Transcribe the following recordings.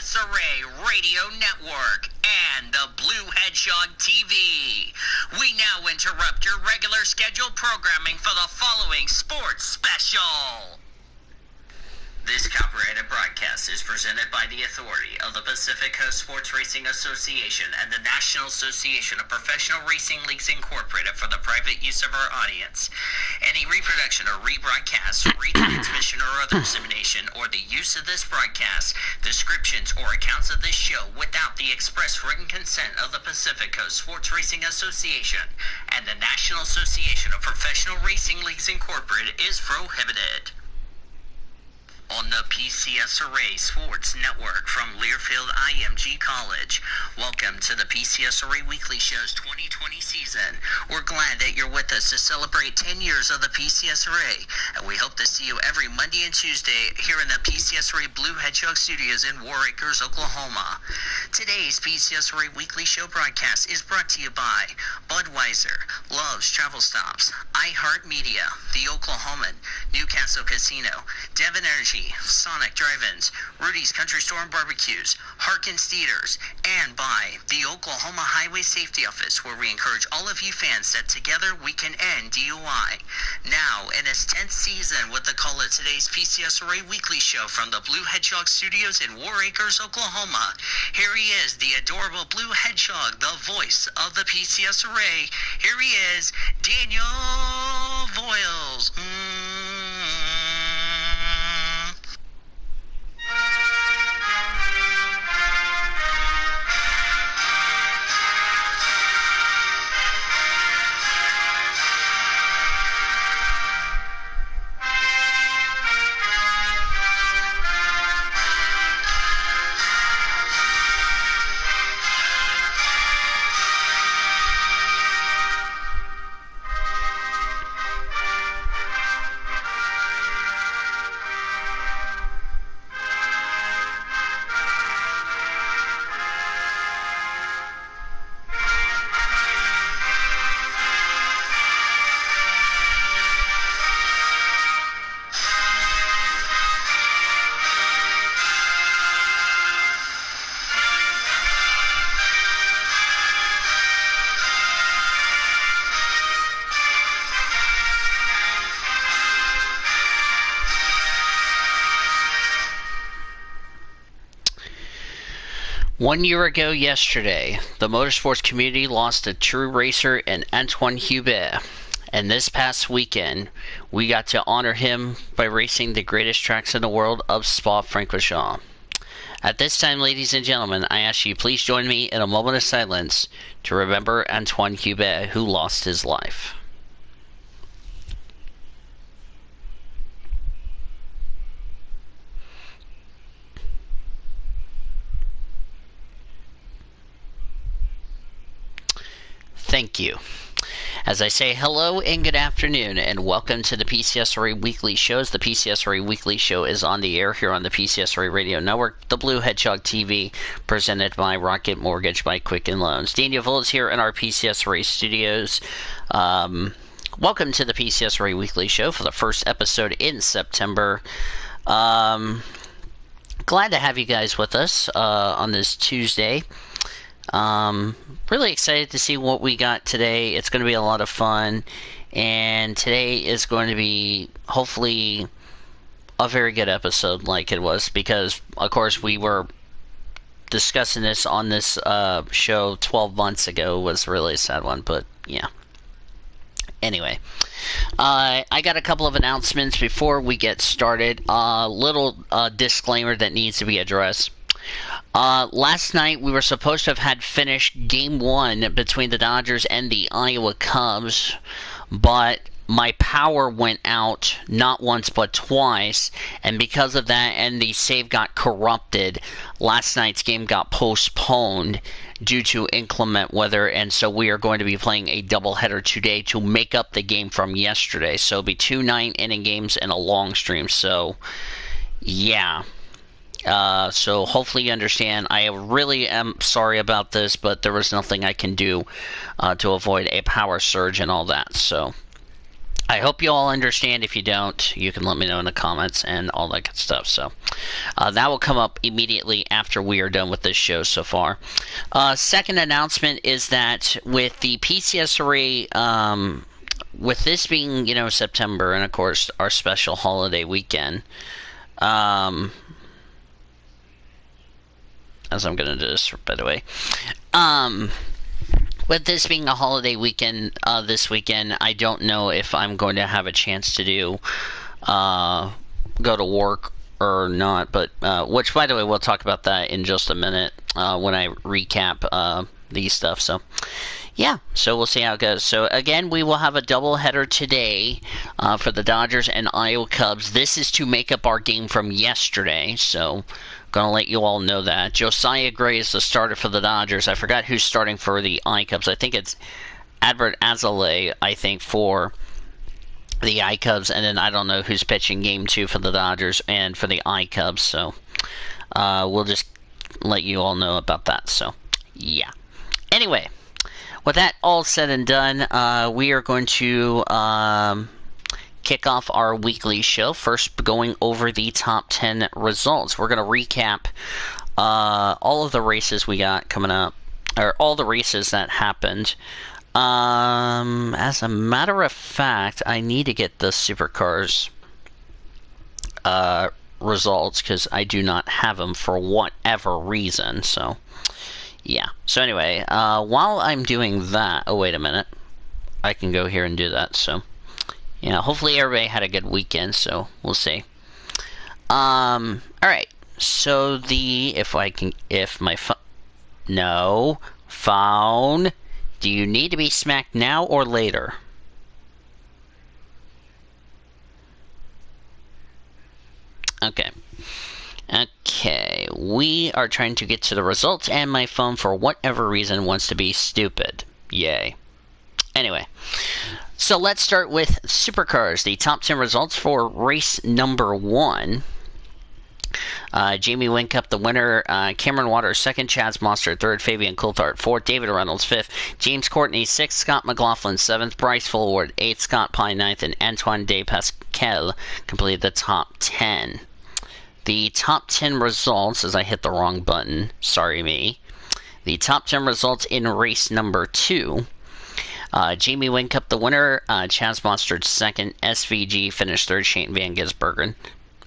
PCSRA Radio Network and the Blue Hedgehog TV. We now interrupt your regular scheduled programming for the following sports special. This copyrighted broadcast is presented by the authority of the Pacific Coast Sports Racing Association and the National Association of Professional Racing Leagues Incorporated for the private use of our audience. Any reproduction or rebroadcast, retransmission or other dissemination, or the use of this broadcast, descriptions or accounts of this show without the express written consent of the Pacific Coast Sports Racing Association and the National Association of Professional Racing Leagues Incorporated is prohibited. On the PCSRA Sports Network from Learfield IMG College. Welcome to the PCSRA Weekly Show's 2020 season. We're glad that you're with us to celebrate 10 years of the PCSRA, and we hope to see you every Monday and Tuesday here in the PCSRA Blue Hedgehog Studios in War Acres, Oklahoma. Today's PCSRA Weekly Show broadcast is brought to you by Budweiser, Love's Travel Stops, iHeartMedia, The Oklahoman, Newcastle Casino, Devon Energy, Sonic Drive-Ins, Rudy's Country Store and Barbecues, Harkins Theaters, and by the Oklahoma Highway Safety Office, where we encourage all of you fans that together we can end DUI. Now, in its 10th season with the call of today's PCSRA Weekly Show from the Blue Hedgehog Studios in War Acres, Oklahoma, here he is, the adorable Blue Hedgehog, the voice of the PCSRA. Here he is, Daniel Voiles. One year ago yesterday, the motorsports community lost a true racer in Antoine Hubert. And this past weekend, we got to honor him by racing the greatest tracks in the world of Spa-Francorchamps. At this time, ladies and gentlemen, I ask you please join me in a moment of silence to remember Antoine Hubert, who lost his life. Thank you. As I say hello and good afternoon and welcome to the PCSRA Weekly Shows. The PCSRA Weekly Show is on the air here on the PCSRA Radio Network, the Blue Hedgehog TV, presented by Rocket Mortgage by Quicken Loans. Daniel Volz here in our PCSRA studios. Welcome to the PCSRA Weekly Show for the first episode in September. Glad to have you guys with us on this Tuesday. Really excited to see what we got today. It's going to be a lot of fun, and today is going to be hopefully a very good episode like it was, because of course we were discussing this on this show 12 months ago. It was a really sad one, but yeah. Anyway, I got a couple of announcements before we get started. Little disclaimer that needs to be addressed. Last night we were supposed to have had finished Game 1 between the Dodgers and the Iowa Cubs, but my power went out not once but twice, and because of that and the save got corrupted, last night's game got postponed due to inclement weather, and so we are going to be playing a doubleheader today to make up the game from yesterday. So it'll be 2 9-inning games and a long stream, so yeah. So hopefully you understand. I really am sorry about this, but there was nothing I can do to avoid a power surge and all that. So I hope you all understand. If you don't, you can let me know in the comments and all that good stuff. So that will come up immediately after we are done with this show so far. Second announcement is that with the PCSRA, with this being, September, and of course our special holiday weekend, as I'm going to do this, by the way, with this being a holiday weekend, this weekend, I don't know if I'm going to have a chance to go to work or not, but, which, by the way, we'll talk about that in just a minute, when I recap, these stuff, so, yeah, so we'll see how it goes. So, again, we will have a doubleheader today, for the Dodgers and Iowa Cubs. This is to make up our game from yesterday, so gonna let you all know that. Josiah Gray is the starter for the Dodgers. I forgot who's starting for the I-Cubs. I think it's Adbert Azalea, I think, for the I-Cubs, and then I don't know who's pitching game 2 for the Dodgers and for the I-Cubs, so we'll just let you all know about that, so yeah. Anyway, with that all said and done, we are going to kick off our weekly show. First, going over the top 10 results. We're going to recap all of the races we got coming up, or all the races that happened. As a matter of fact, I need to get the Supercars results because I do not have them for whatever reason. So, yeah. So anyway, while I'm doing that, oh wait a minute, I can go here and do that. So, yeah, hopefully everybody had a good weekend, so we'll see. Alright, so if my phone, do you need to be smacked now or later? Okay. Okay, we are trying to get to the results, and my phone, for whatever reason, wants to be stupid. Yay. Anyway, so let's start with Supercars. The top 10 results for race number 1. Jamie Whincup, the winner. Cameron Waters, 2nd. Chaz Mostert, 3rd. Fabian Coulthard, 4th. David Reynolds, 5th. James Courtney, 6th. Scott McLaughlin, 7th. Bryce Fullwood, 8th. Scott Pine, 9th. And Antoine De Pascal completed the top 10. The top 10 results, as I hit the wrong button, sorry me. The top 10 results in race number 2. Jamie Whincup, the winner. Chaz Mostert, 2nd. SVG finished 3rd. Shane Van Gisbergen,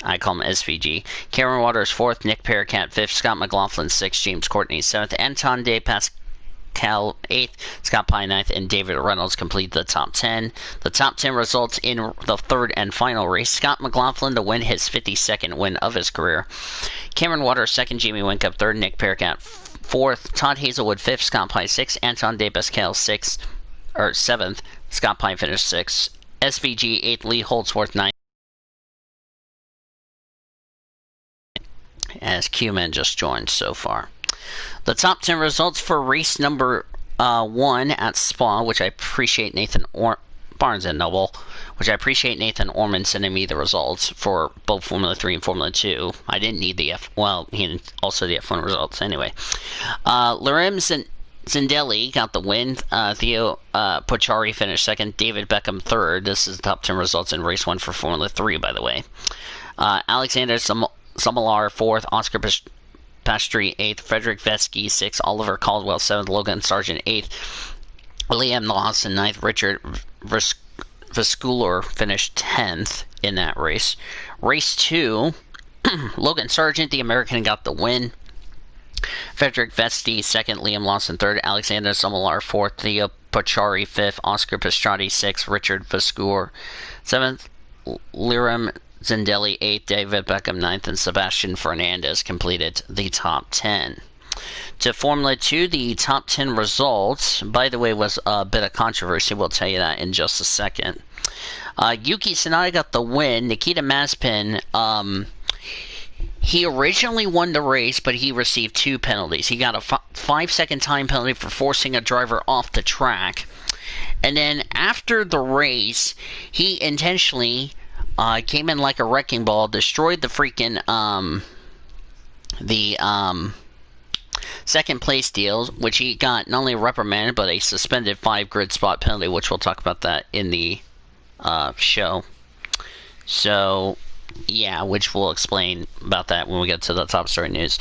I call him SVG. Cameron Waters, 4th. Nick Paracat, 5th. Scott McLaughlin, 6th. James Courtney, 7th. Anton De Pascal, 8th. Scott Pye, 9th. And David Reynolds complete the top 10. The top 10 results in the 3rd and final race. Scott McLaughlin to win his 52nd win of his career. Cameron Waters, 2nd. Jamie Whincup, 3rd. Nick Paracat, 4th. Todd Hazelwood, 5th. Scott Pye, 6th. Anton De Pascal, 6th. Or 7th. Scott Pine finished 6th. SVG 8th. Lee Holdsworth 9th. As Q-Man just joined so far. The top 10 results for race number 1 at Spa, which I appreciate Barnes and Noble, which I appreciate Nathan Orman sending me the results for both Formula 3 and Formula 2. I didn't need the also the F1 results anyway. Lorenz Zindelli got the win. Theo Pochari finished 2nd. David Beckham 3rd. This is the top 10 results in race 1 for Formula 3, by the way. Alexander Samalar 4th. Oscar Pastry 8th. Frederick Vesky 6th. Oliver Caldwell 7th. Logan Sargent 8th. Liam Lawson 9th. Richard Vescular finished 10th in that race. Race 2, Logan Sargent, the American, got the win. Frederick Vesti 2nd, Liam Lawson 3rd, Alexander Samalar 4th, Theo Pochari 5th, Oscar Pastrati 6th, Richard Vescour 7th, Liram Zindelli 8th, David Beckham 9th, and Sebastian Fernandez completed the top 10. To Formula 2, the top 10 results, by the way, was a bit of controversy. We'll tell you that in just a second. Yuki Tsunoda got the win. Nikita Mazepin, he originally won the race, but he received 2 penalties. He got a 5-second time penalty for forcing a driver off the track. And then after the race, he intentionally came in like a wrecking ball, destroyed the freaking, second place deal, which he got not only reprimanded, but a suspended 5 grid spot penalty, which we'll talk about that in the show. So, yeah, which we'll explain about that when we get to the top story news.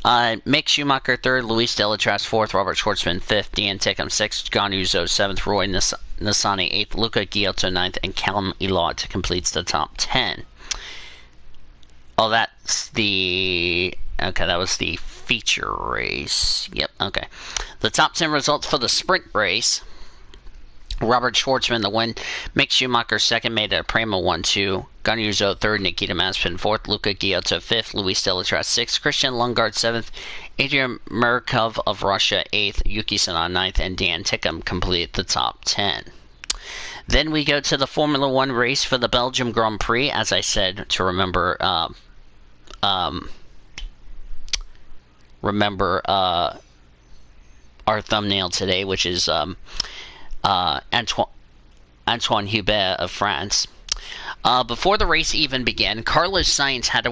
Mick Schumacher 3rd, Luis de la Trace 4th, Robert Schwartzman 5th, Dan Tickham 6th, John Uzo 7th, Roy Nissany 8th, Luca Giotto 9th, and Callum Elot completes the top 10. Oh, that's the... Okay, that was the feature race. Yep, okay. The top 10 results for the sprint race. Robert Schwartzman, the win. Mick Schumacher, 2nd, made it a Prema 1-2. Gunnar Uzo, 3rd. Nikita Mazepin, 4th. Luca Giotto, 5th. Luis de la Trace, 6th. Christian Lundgaard, 7th. Adrian Merkov of Russia, 8th. Yuki Tsunoda, 9th. And Dan Tickham completed the top 10. Then we go to the Formula 1 race for the Belgium Grand Prix. As I said, to remember our thumbnail today, which is Antoine Hubert of France. Before the race even began, Carlos Sainz had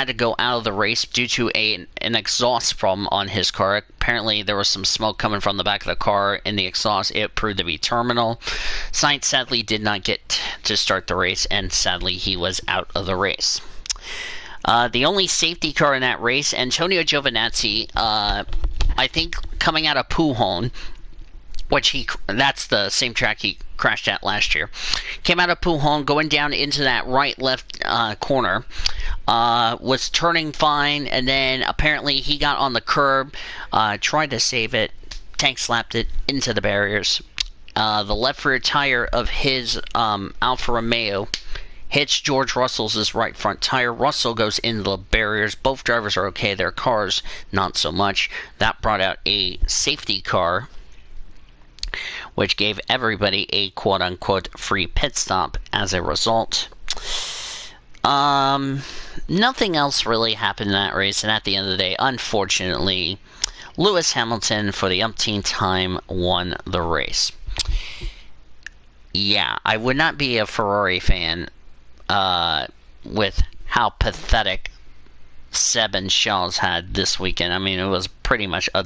to go out of the race due to an exhaust problem on his car. Apparently, there was some smoke coming from the back of the car in the exhaust. It proved to be terminal. Sainz sadly did not get to start the race, and sadly he was out of the race. The only safety car in that race, Antonio Giovinazzi, I think coming out of Pujon, that's the same track he crashed at last year, came out of Pujon, going down into that right-left corner, was turning fine, and then apparently he got on the curb, tried to save it, tank slapped it into the barriers. The left rear tire of his Alfa Romeo hits George Russell's right front tire. Russell goes into the barriers. Both drivers are okay. Their cars, not so much. That brought out a safety car, which gave everybody a quote-unquote free pit stop as a result. Nothing else really happened in that race, and at the end of the day, unfortunately, Lewis Hamilton, for the umpteenth time, won the race. Yeah, I would not be a Ferrari fan with how pathetic Seb and Charles had this weekend. I mean, it was pretty much a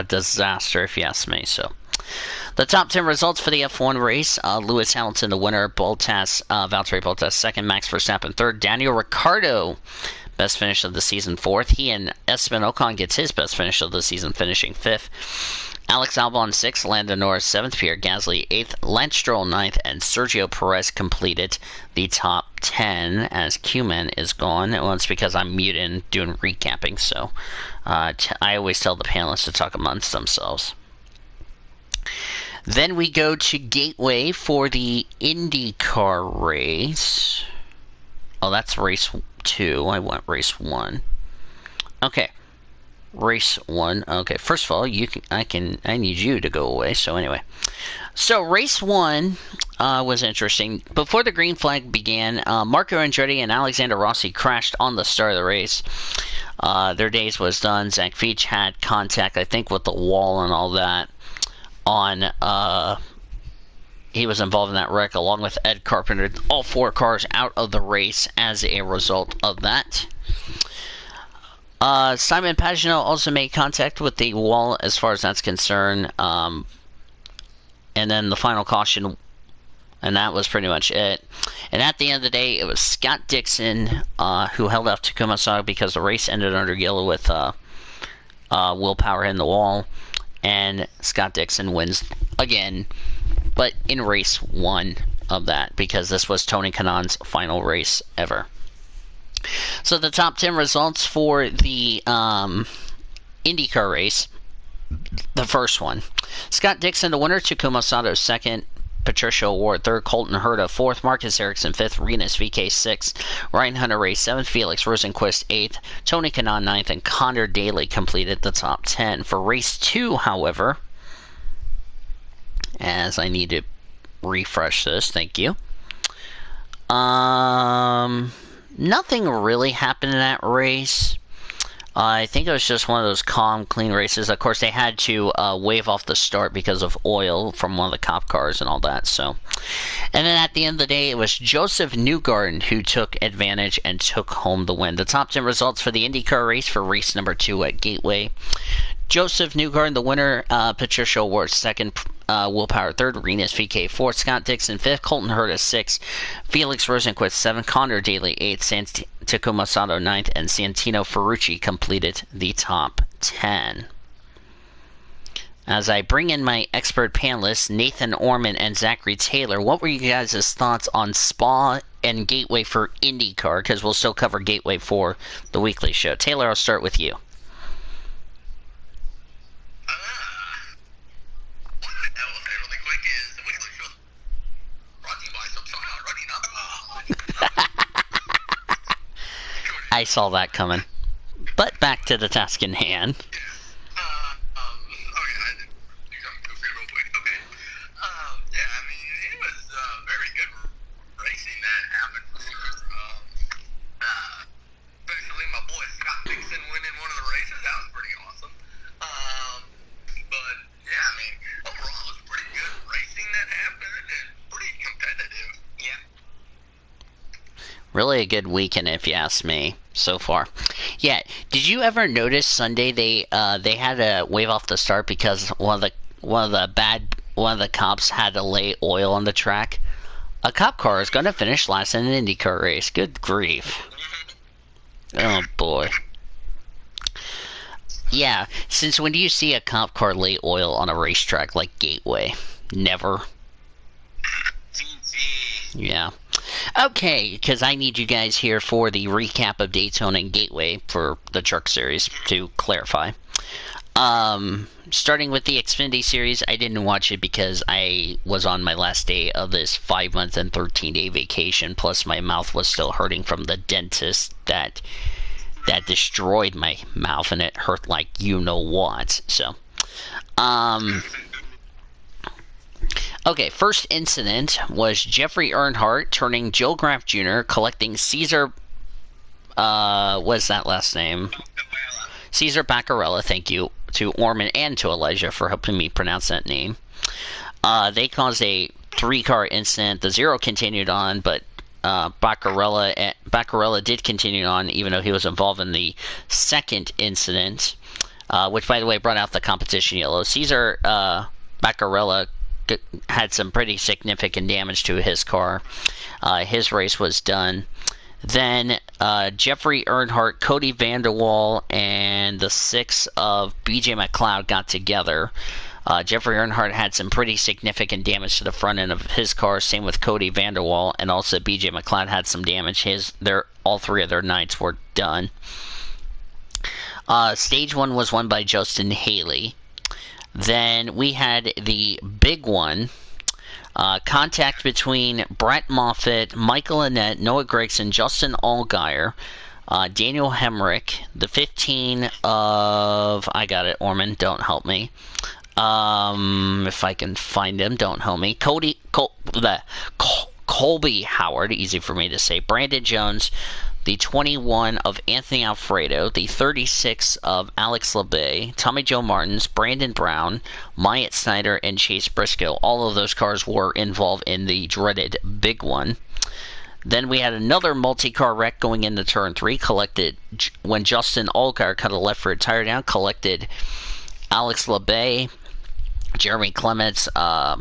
disaster, if you ask me. So, the top 10 results for the F1 race: Lewis Hamilton, the winner; Valtteri Bottas, 2nd; Max Verstappen, 3rd; Daniel Ricciardo, best finish of the season, 4th. He and Esteban Ocon gets his best finish of the season, finishing 5th. Alex Albon 6th, Lando Norris 7th, Pierre Gasly 8th, Lance Stroll 9th, and Sergio Perez completed the top 10 as Q-Man is gone. Well, it's because I'm muted and doing recapping, so I always tell the panelists to talk amongst themselves. Then we go to Gateway for the IndyCar race. Oh, that's race 2. I want race 1. Okay. Race 1. Okay, first of all, I need you to go away. So anyway, race 1 was interesting. Before the green flag began, Marco Andretti and Alexander Rossi crashed on the start of the race. Their days was done. Zach Veach had contact, I think, with the wall and all that. He was involved in that wreck along with Ed Carpenter. All 4 cars out of the race as a result of that. Simon Pagenaud also made contact with the wall as far as that's concerned. And then the final caution, and that was pretty much it. And at the end of the day, it was Scott Dixon who held off Takuma Sato because the race ended under yellow with Will Power hitting the wall. And Scott Dixon wins again, but in race 1 of that, because this was Tony Kanaan's final race ever. So the top 10 results for the IndyCar race. The first one: Scott Dixon, the winner; Takuma Sato, 2nd; Patricia O'Ward, 3rd; Colton Herta, 4th; Marcus Ericsson, 5th; Rinus VeeKay, 6th; Ryan Hunter-Reay, 7th; Felix Rosenqvist, 8th; Tony Kanaan, 9th; and Connor Daly completed the top 10. For race 2, however, as I need to refresh this, thank you. Nothing really happened in that race. I think it was just one of those calm, clean races. Of course, they had to wave off the start because of oil from one of the cop cars and all that. So, and then at the end of the day, it was Joseph Newgarden who took advantage and took home the win. The top 10 results for the IndyCar race for race number 2 at Gateway: Joseph Newgarden, the winner; Patricia O'Ward, 2nd; Will Power third, Renus VK fourth, Scott Dixon fifth, Colton Herta sixth, Felix Rosenquist seventh, Connor Daly eighth, Takuma Sato ninth, and Santino Ferrucci completed the top 10. As I bring in my expert panelists, Nathan Orman and Zachary Taylor, what were you guys' thoughts on Spa and Gateway for IndyCar? Because we'll still cover Gateway for the weekly show. Taylor, I'll start with you. I saw that coming. But back to the task in hand. Really a good weekend, if you ask me, so far. Yeah, did you ever notice Sunday they had to wave off the start because one of the cops had to lay oil on the track? A cop car is going to finish last in an IndyCar race. Good grief! Oh boy. Yeah, since when do you see a cop car lay oil on a racetrack like Gateway? Never. Yeah. Okay, because I need you guys here for the recap of Daytona and Gateway for the Truck Series, to clarify. Starting with the Xfinity Series, I didn't watch it because I was on my last day of this 5-month and 13-day vacation, plus my mouth was still hurting from the dentist that destroyed my mouth, and it hurt like you-know-what, so. Okay, first incident was Jeffrey Earnhardt turning Joe Graf Jr., collecting Caesar, what's that last name? Caesar Baccarella, thank you to Orman and to Elijah for helping me pronounce that name. They caused a 3-car incident. The 0 continued on, but Baccarella did continue on, even though he was involved in the second incident, which, by the way, brought out the competition yellow. Caesar Baccarella had some pretty significant damage to his car. His race was done. Then Jeffrey Earnhardt, Cody Vanderwall, and the 6 of BJ McLeod got together. Jeffrey Earnhardt had some pretty significant damage to the front end of his car. Same with Cody Vanderwall, and also BJ McLeod had some damage. All 3 of their nights were done. Stage 1 was won by Justin Haley. Then we had the big one, contact between Brett Moffitt, Michael Annett, Noah Gragson, Justin Allgaier, Daniel Hemrick, the 15 of, I got it, Orman, don't help me. If I can find him, don't help me. Colby Howard, easy for me to say, Brandon Jones, the 21 of Anthony Alfredo, the 36 of Alex LeBay, Tommy Joe Martins, Brandon Brown, Myatt Snyder, and Chase Briscoe. All of those cars were involved in the dreaded big one. Then we had another multi-car wreck going into turn 3, collected when Justin Allgaier cut a left rear tire down, collected Alex LeBay, Jeremy Clements, the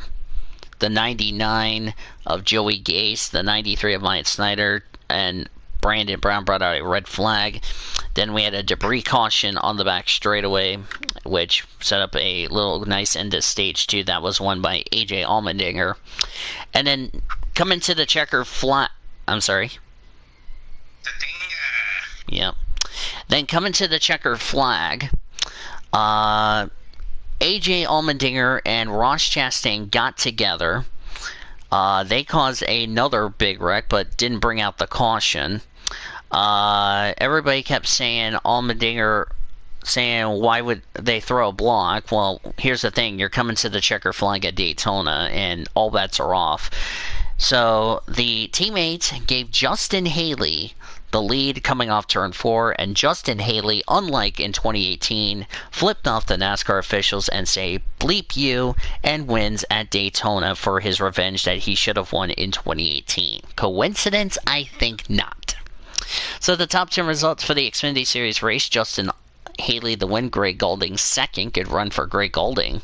99 of Joey Gase, the 93 of Myatt Snyder, and Brandon Brown brought out a red flag. Then we had a debris caution on the back straightaway, which set up a little nice end to stage 2. That was won by AJ Allmendinger. And then coming to the checker flat. I'm sorry. Yep. Then coming to the checker flag, AJ Allmendinger and Ross Chastain got together. They caused another big wreck, but didn't bring out the caution. Everybody kept saying Allmendinger, saying why would they throw a block? Well, here's the thing: you're coming to the checker flag at Daytona, and all bets are off. So the teammates gave Justin Haley the lead coming off turn 4, and Justin Haley, unlike in 2018, flipped off the NASCAR officials and say bleep you, and wins at Daytona for his revenge that he should have won in 2018. Coincidence? I think not. So the top 10 results for the Xfinity Series race: Justin Haley the win, Greg Goulding second. Good run for Greg Goulding.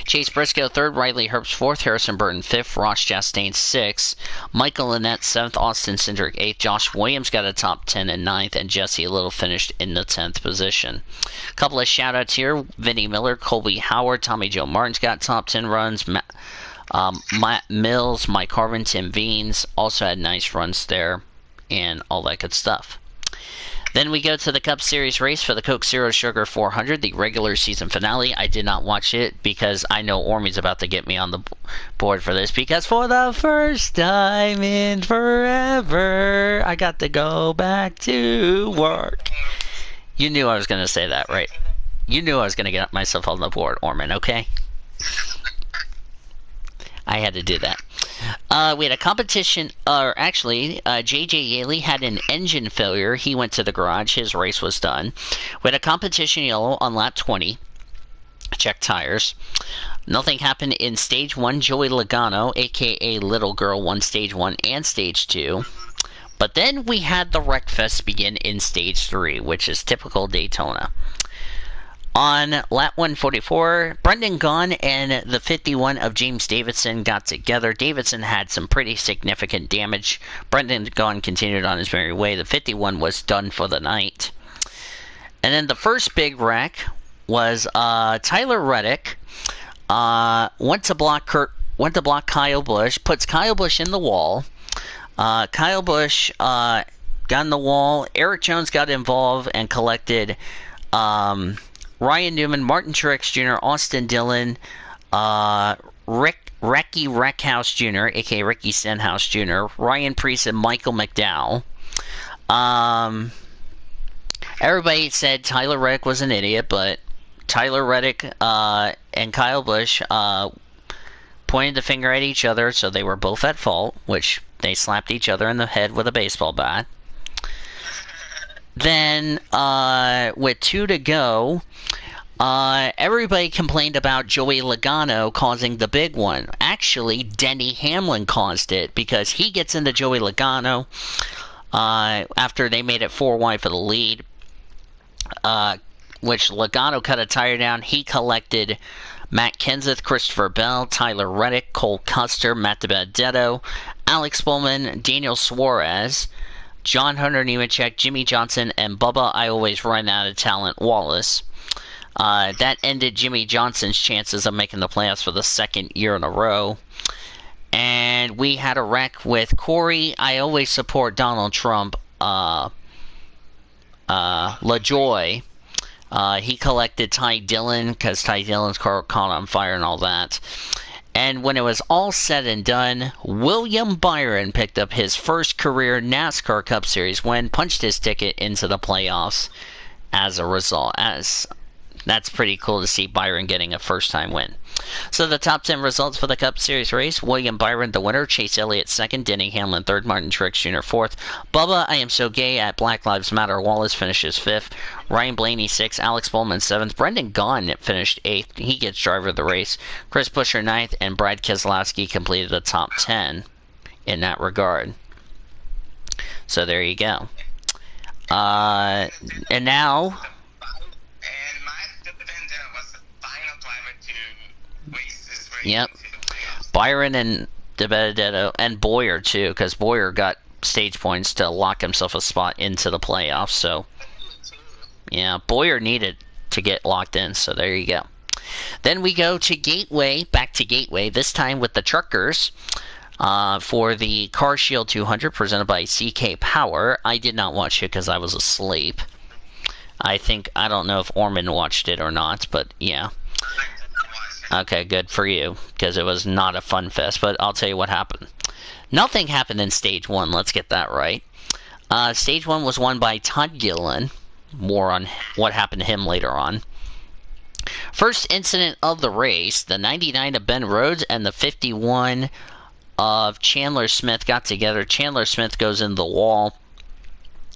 Chase Briscoe 3rd, Riley Herbst 4th, Harrison Burton 5th, Ross Chastain 6th, Michael Lynette 7th, Austin Cindric 8th, Josh Williams got a top 10 and 9th, and Jesse Little finished in the 10th position. A couple of shout-outs here. Vinnie Miller, Colby Howard, Tommy Joe Martin's got top 10 runs. Matt Mills, Mike Harvin, Tim Veens also had nice runs there, and all that good stuff. Then we go to the Cup Series race for the Coke Zero Sugar 400, the regular season finale. I did not watch it because I know Ormy's about to get me on the board for this, because for the first time in forever, I got to go back to work. You knew I was going to say that, right? You knew I was going to get myself on the board, Orman, okay? I had to do that. We had a competition, or actually, J.J. Yaley had an engine failure. He went to the garage. His race was done. We had a competition yellow on lap 20. Check tires. Nothing happened in stage 1. Joey Logano, a.k.a. Little Girl, won stage 1 and stage 2. But then we had the Wreckfest begin in stage 3, which is typical Daytona. On lap 144, Brendan Gaughan and the 51 of James Davidson got together. Davidson had some pretty significant damage. Brendan Gaughan continued on his merry way. The 51 was done for the night. And then the first big wreck was Tyler Reddick went to block Kyle Busch, puts Kyle Busch in the wall. Kyle Busch got in the wall. Eric Jones got involved and collected Ryan Newman, Martin Truex Jr., Austin Dillon, Ricky Reckhouse Jr., a.k.a. Ricky Stenhouse Jr., Ryan Preece, and Michael McDowell. Everybody said Tyler Reddick was an idiot, but Tyler Reddick and Kyle Busch pointed the finger at each other, so they were both at fault, which they slapped each other in the head with a baseball bat. Then, with 2 to go, everybody complained about Joey Logano causing the big one. Actually, Denny Hamlin caused it, because he gets into Joey Logano after they made it 4 wide for the lead, which Logano cut a tire down. He collected Matt Kenseth, Christopher Bell, Tyler Reddick, Cole Custer, Matt DiBenedetto, Alex Bowman, Daniel Suarez, John Hunter Nemechek, Jimmy Johnson, and Bubba I Always Run Out of Talent Wallace. That ended Jimmy Johnson's chances of making the playoffs for the 2nd year in a row. And we had a wreck with Corey I Always Support Donald Trump, LaJoy. He collected Ty Dillon, because Ty Dillon's car caught on fire and all that. And when it was all said and done, William Byron picked up his first career NASCAR Cup Series win, punched his ticket into the playoffs as a result. That's pretty cool to see Byron getting a first-time win. So the top 10 results for the Cup Series race: William Byron, the winner; Chase Elliott, 2nd; Denny Hamlin, 3rd; Martin Truex Jr., 4th; Bubba I Am So Gay at Black Lives Matter Wallace finishes 5th; Ryan Blaney, 6th; Alex Bowman, 7th; Brendan Gaughan finished 8th. He gets driver of the race. Chris Buescher, 9th; and Brad Keselowski completed the top 10 in that regard. So there you go. And now... Yep. Byron and DiBenedetto, and Boyer too, because Boyer got stage points to lock himself a spot into the playoffs. So, yeah, Boyer needed to get locked in. So there you go. Then we go to Gateway, back to Gateway, this time with the truckers for the Car Shield 200 presented by CK Power. I did not watch it because I was asleep. I don't know if Orman watched it or not, but yeah. Okay, good for you, because it was not a fun fest, but I'll tell you what happened. Nothing happened in Stage 1, let's get that right. Stage 1 was won by Todd Gilliland. More on what happened to him later on. First incident of the race, the 99 of Ben Rhodes and the 51 of Chandler Smith got together. Chandler Smith goes in the wall.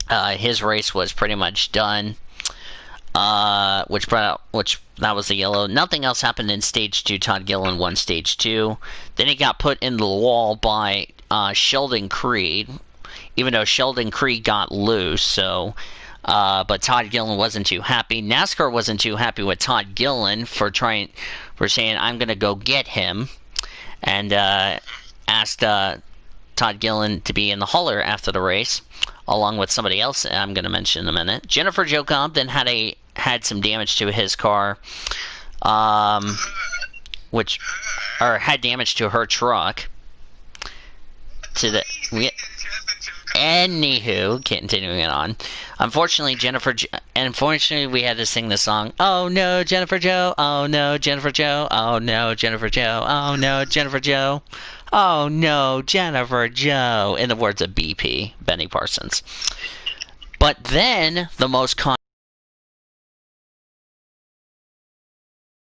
His race was pretty much done. Which that was the yellow. Nothing else happened in Stage 2. Todd Gilliland won Stage 2. Then he got put in the wall by Sheldon Creed, even though Sheldon Creed got loose. So, but Todd Gilliland wasn't too happy. NASCAR wasn't too happy with Todd Gilliland for for saying, I'm going to go get him, and asked Todd Gillen to be in the hauler after the race, along with somebody else I'm going to mention in a minute. Jennifer Jo Cobb then had some damage to his car, had damage to her truck. Anywho, continuing it on. Unfortunately, we had to sing the song, "Oh no, Jennifer Jo, oh no, Jennifer Jo, oh no, Jennifer Jo, oh no, Jennifer Jo, oh no, Jennifer Jo," in the words of BP, Benny Parsons. But then, the most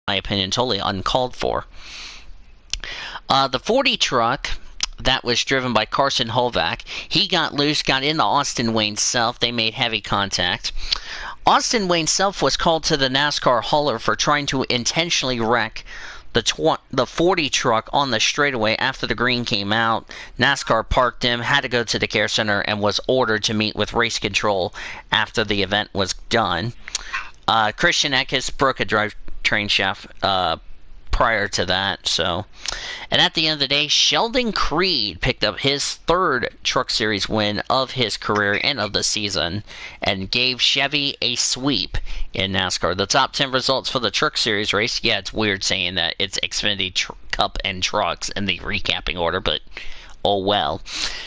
my opinion, totally uncalled for. The 40 truck that was driven by Carson Holvac, he got loose, got into Austin Wayne Self. They made heavy contact. Austin Wayne Self was called to the NASCAR hauler for trying to intentionally wreck the 40 truck on the straightaway after the green came out. NASCAR parked him, had to go to the care center, and was ordered to meet with race control after the event was done. Christian Eckes broke a drivetrain shaft prior to that. And at the end of the day, Sheldon Creed picked up his third Truck Series win of his career and of the season, and gave Chevy a sweep in NASCAR. The top 10 results for the Truck Series race. Yeah, it's weird saying that it's Xfinity Cup and Trucks in the recapping order, but oh well.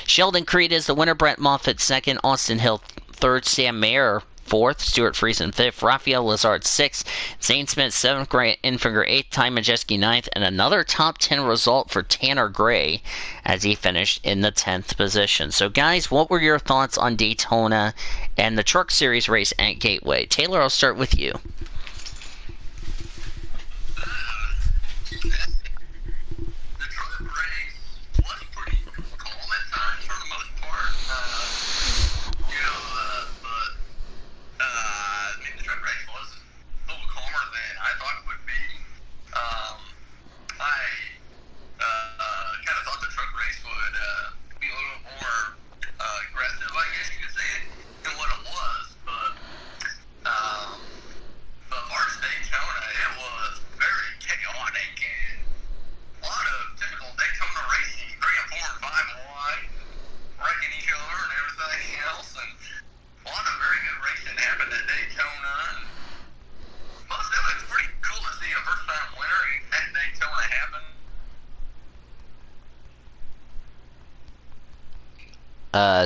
Sheldon Creed is the winner, Brett Moffitt second, Austin Hill third, Sam Mayer fourth, Stuart Friesen fifth, Rafael Lazard sixth, Zane Smith seventh, Grant Enfinger eighth, Ty Majeski ninth, and another top 10 result for Tanner Gray as he finished in the 10th position. So guys, what were your thoughts on Daytona and the Truck Series race at Gateway? Taylor, I'll start with you.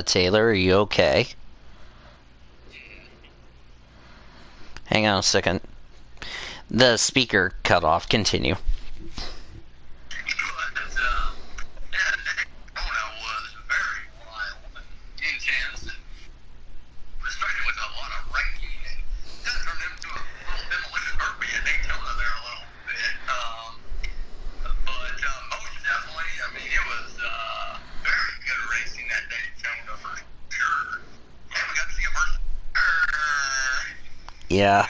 Taylor, are you okay? Hang on a second. The speaker cut off. Continue. Yeah.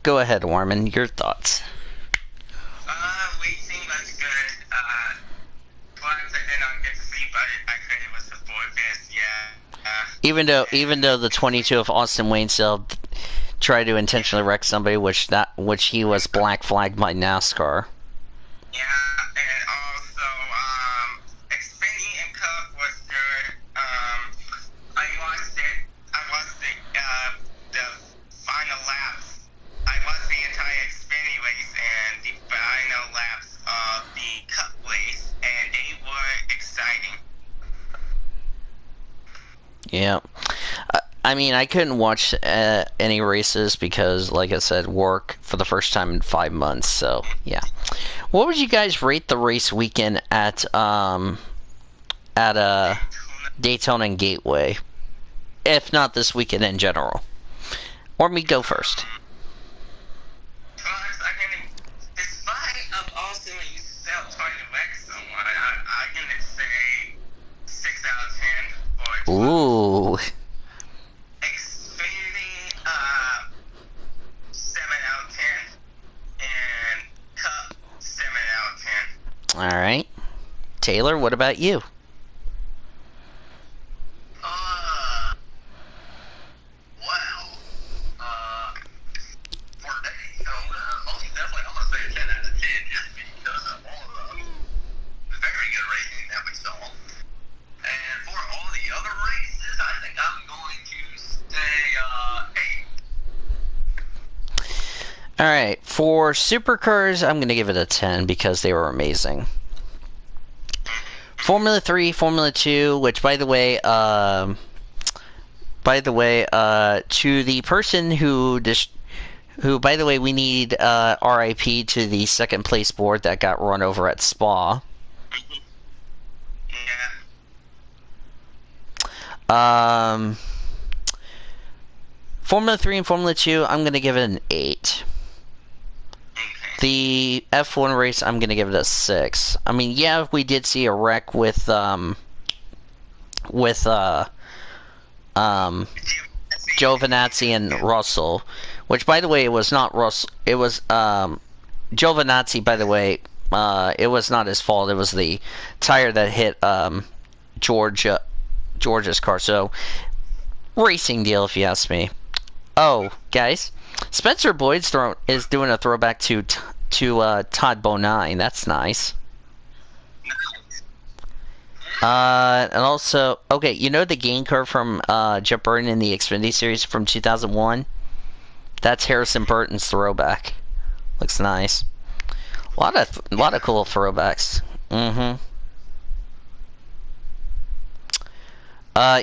Go ahead, Warman. Your thoughts. Racing was good. Times I did not get to see, but I credit was the boy best. Yeah. Even though the 22 of Austin Wayne Self tried to intentionally wreck somebody, which he was black flagged by NASCAR. Yeah, and also Xfinity and Cup was good. I watched it. I watched the final laps. I watched the entire Xfinity race and the final laps of the Cup race, and they were exciting. Yeah. I mean, I couldn't watch any races because, like I said, work for the first time in 5 months. So, yeah. What would you guys rate the race weekend at Daytona and Gateway, if not this weekend in general? Or me go first. Despite of Austin when you self trying to wreck someone, I'm gonna say 6 out of 10. Ooh. Xfinity, 7 out of 10, and Cup, 7 out of 10. All right. Taylor, what about you? For Daytona, most definitely I'm gonna say a 10 out of 10. Alright, for supercars, I'm going to give it a 10 because they were amazing. Formula 3, Formula 2, which, by the way, to the person who, by the way, we need RIP to the second place board that got run over at Spa. Yeah. Formula 3 and Formula 2, I'm going to give it an 8. The F1 race, I'm going to give it a 6. I mean, yeah, we did see a wreck with Giovinazzi and Russell, which, by the way, it was not Russell. It was Giovinazzi, by the way. It was not his fault. It was the tire that hit George's car. So, racing deal, if you ask me. Oh, guys, Spencer Boyd's is doing a throwback to Todd Bonine. That's nice. And also, okay, you know the gain curve from Jeff Burton in the Xfinity series from 2001? That's Harrison Burton's throwback. Looks nice. A lot of cool throwbacks.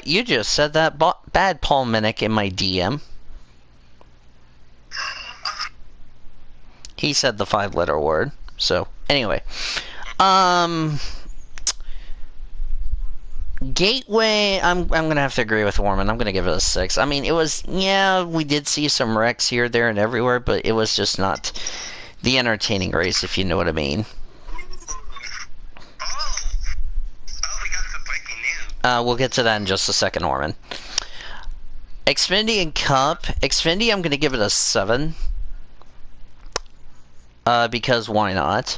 You just said that bad Paul Minnick in my DM. He said the 5-letter word. So, anyway. Gateway, I'm gonna have to agree with Warman. I'm gonna give it a 6. I mean, it was, yeah, we did see some wrecks here, there, and everywhere, but it was just not the entertaining race, if you know what I mean. We got some breaking news. We'll get to that in just a second, Norman. Xfinity and Cup. Xfinity, I'm gonna give it a 7. Because why not?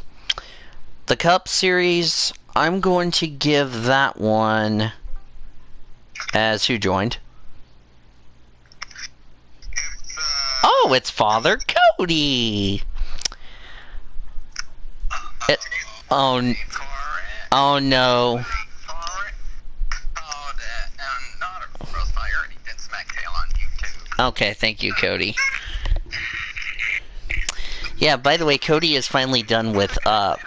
The Cup Series, I'm going to give that one as who joined? Oh, it's Father Cody! Oh no. Okay, thank you, Cody. Yeah, by the way, Cody is finally done with, I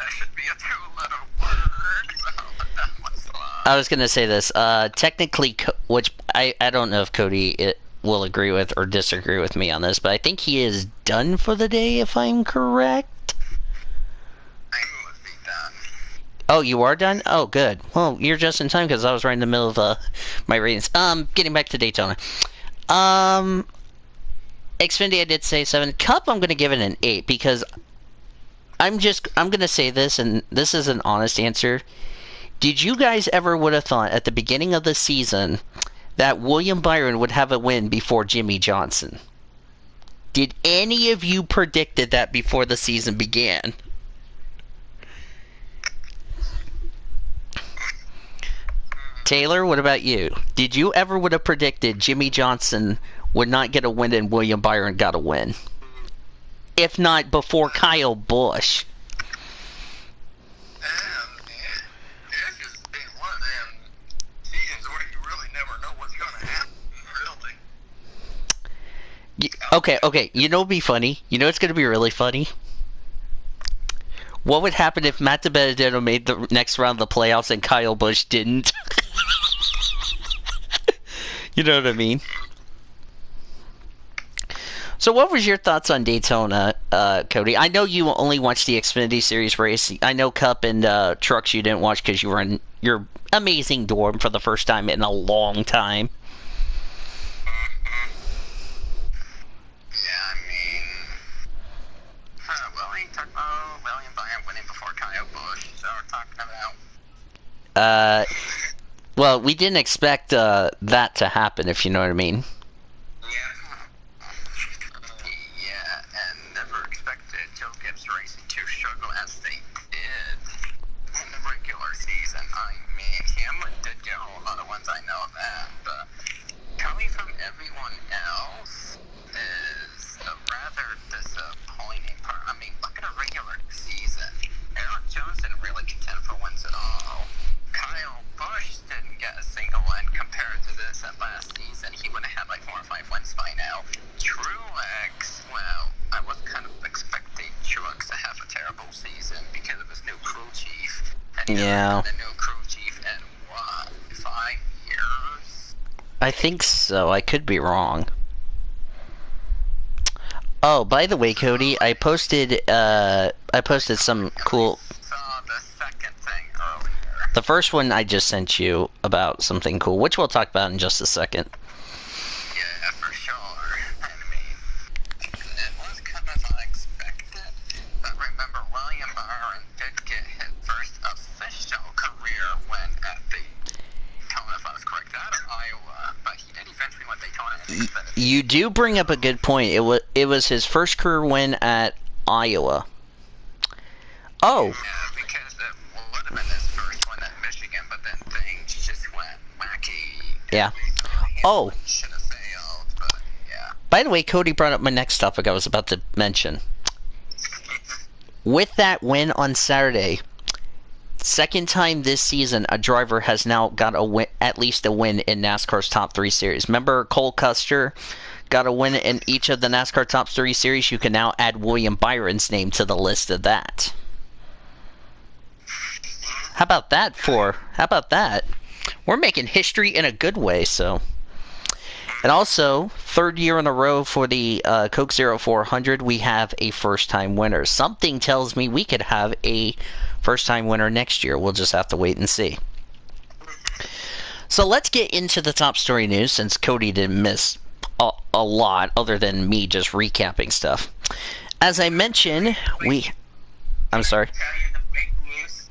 was gonna say this, technically, which I don't know if Cody will agree with or disagree with me on this, but I think he is done for the day, if I'm correct. I would be done. Oh, you are done? Oh, good. Well, you're just in time, because I was right in the middle of, my ratings. Getting back to Daytona. Xfinity, I did say 7. Cup, I'm going to give it an 8 because I'm going to say this, and this is an honest answer. Did you guys ever would have thought at the beginning of the season that William Byron would have a win before Jimmy Johnson? Did any of you predicted that before the season began? Taylor, what about you? Did you ever would have predicted Jimmy Johnson would not get a win and William Byron got a win? If not before Kyle Busch. It's just been one of them seasons where you really never know what's going to happen, really. Okay, you know what'd be funny? You know what's going to be really funny? What would happen if Matt DiBenedetto made the next round of the playoffs and Kyle Busch didn't? You know what I mean? So what was your thoughts on Daytona, Cody? I know you only watched the Xfinity Series race. I know Cup and Trucks you didn't watch because you were in your amazing dorm for the first time in a long time. Yeah, I mean, well, he talked about William Byron winning before Kyle Busch, so we're talking about... Well, we didn't expect that to happen, if you know what I mean. Yeah, and never expected Joe Gibbs Racing to struggle as they did in the regular season. I mean, Hamlin did get a whole lot of wins, I know that, but coming from everyone else is a rather disappointing part. I mean, look at a regular season. Aaron Jones didn't really contend for wins at all. Kyle Busch didn't get a single win compared to this at last season. He would have had like Yeah. The new crew chief in what, 5 years? I think so. I could be wrong. Oh, by the way, Cody, I posted some cool. I saw the second thing earlier. The first one I just sent you about something cool, which we'll talk about in just a second. Yeah, for sure. I mean, it was kind of unexpected. But remember, William Byron did get his first official career win at the, tell me if I was correct, out of Iowa. But he did eventually win Daytona and Xfinity. You do bring up a good point. It was his first career win at Iowa. Oh. Yeah, because it would have been his first one at Michigan, but then things just went wacky. Yeah. Oh. Should have failed, but yeah. By the way, Cody brought up my next topic I was about to mention. With that win on Saturday, second time this season a driver has now got a win, at least a win in NASCAR's top 3 series. Remember Cole Custer got a win in each of the NASCAR top 3 series? You can now add William Byron's name to the list of that. How about that How about that? We're making history in a good way, so. And also, third year in a row for the Coke 0400, we have a first-time winner. Something tells me we could have a first-time winner next year. We'll just have to wait and see. So let's get into the top story news, since Cody didn't miss a lot, other than me just recapping stuff. As I mentioned, I'm sorry. Tell you the breaking news.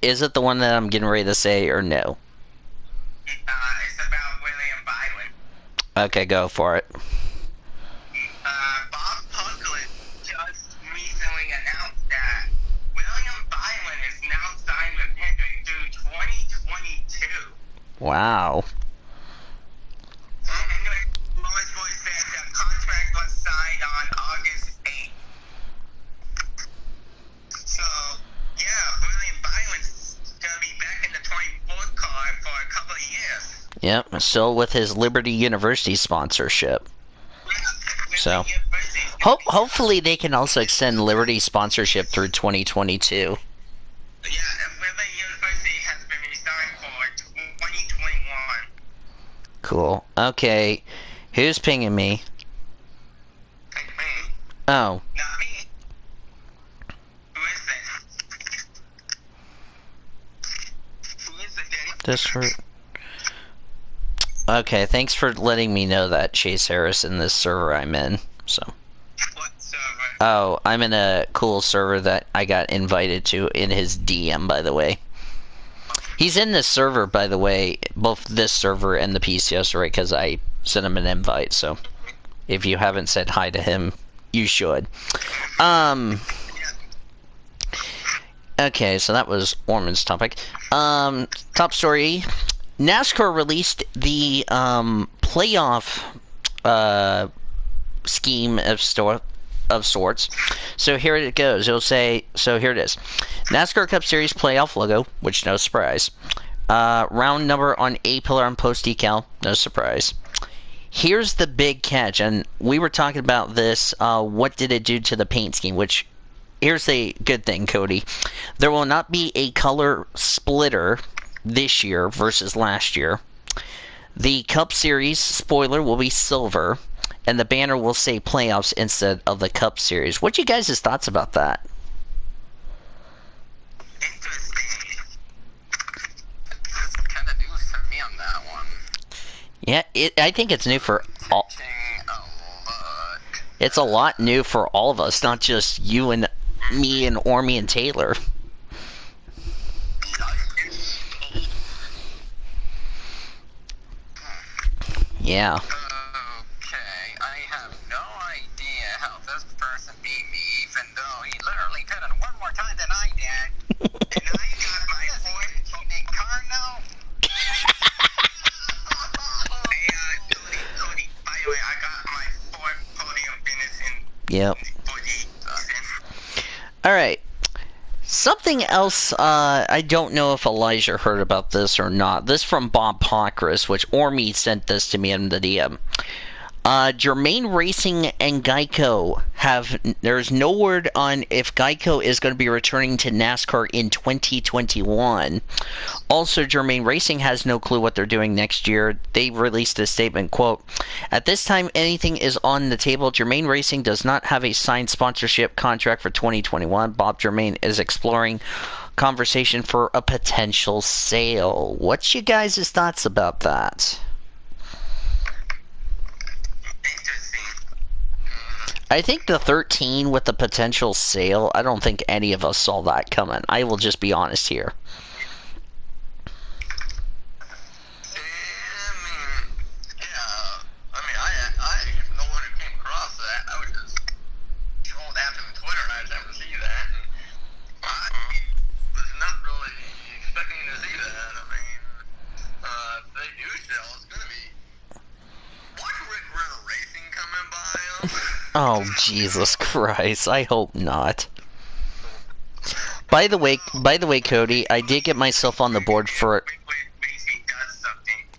Is it the one that I'm getting ready to say, or no? It's about William Byron. Okay, go for it. Bob Puglet just recently announced that William Byron is now signed with Hendrick through 2022. Wow. Hendrick Motorsports said the contract was signed on August 8th. So, yeah, William Byron's going to be back in the 24th car for a couple of years. Yep, still with his Liberty University sponsorship. So, hopefully they can also extend Liberty sponsorship through 2022. Yeah, Liberty University has been resigned for 2021. Cool. Okay, who's pinging me? Like me. Oh, Not me. Who is it? Who is it, Danny? this hurt. Okay, thanks for letting me know that, Chase Harris, in this server I'm in. So. What server? Oh, I'm in a cool server that I got invited to in his DM, by the way. He's in this server, by the way, both this server and the PCSRA, because I sent him an invite, so if you haven't said hi to him, you should. Okay, so that was Orman's topic. Top story. NASCAR released the playoff scheme of sorts. So here it goes. It'll say, so here it is. NASCAR Cup Series playoff logo, which no surprise. Round number on A-pillar and post decal, no surprise. Here's the big catch, and we were talking about this, what did it do to the paint scheme, which, here's the good thing, Cody. There will not be a color splitter this year versus last year. The Cup Series spoiler will be silver, and the banner will say playoffs instead of the Cup Series. What you guys' thoughts about that? Interesting. It's kind of news to me on that one. Yeah, I think it's new for all. Changing a lot. It's a lot new for all of us, not just you and me and Ormy and Taylor. Yeah. Okay, I have no idea how this person beat me, even though he literally did it one more time than I did. And I got my fourth in car now. Cody, by the way, I got my fourth podium finish in Yep. for the season. Alright. Something else, I don't know if Elijah heard about this or not. This from Bob Pockris, which Ormy sent this to me in the DM. Germain Racing and Geico there's no word on if Geico is going to be returning to NASCAR in 2021. Also, Germain Racing has no clue what they're doing next year. They released a statement, quote, "At this time, anything is on the table. Germain Racing does not have a signed sponsorship contract for 2021. Bob Germain is exploring conversation for a potential sale." What's you guys' thoughts about that? I think the 13 with the potential sale, I don't think any of us saw that coming. I will just be honest here. Oh, Jesus Christ. I hope not. By the way, Cody, I did get myself on the board for...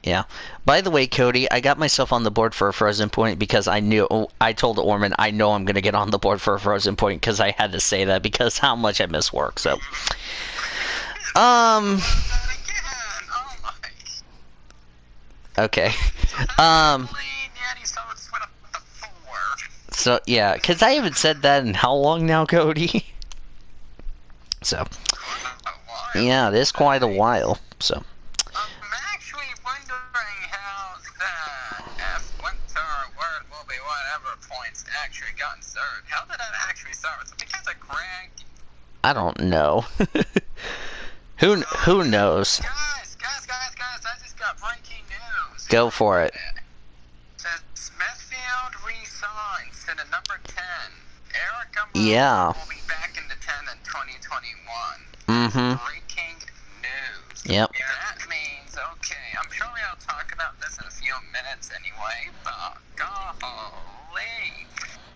Yeah. By the way, Cody, I got myself on the board for a Frozen Point because I told Orman, I know I'm going to get on the board for a Frozen Point because I had to say that because how much I miss work, so... Okay. So, yeah, because I haven't said that in how long now, Cody? So, yeah, it is quite a while, so. I'm actually wondering how the Winter Word will be whatever points actually got inserted. How did that actually start? Was it because of Greg? I don't know. Who knows? Guys, I just got breaking news. Go for it. Smithfield resigns to the number 10. Erica Yeah. will be back in the 10 in 2021. Mm-hmm. Breaking news. Yep. That means, okay, I'm sure I'll talk about this in a few minutes anyway, but golly,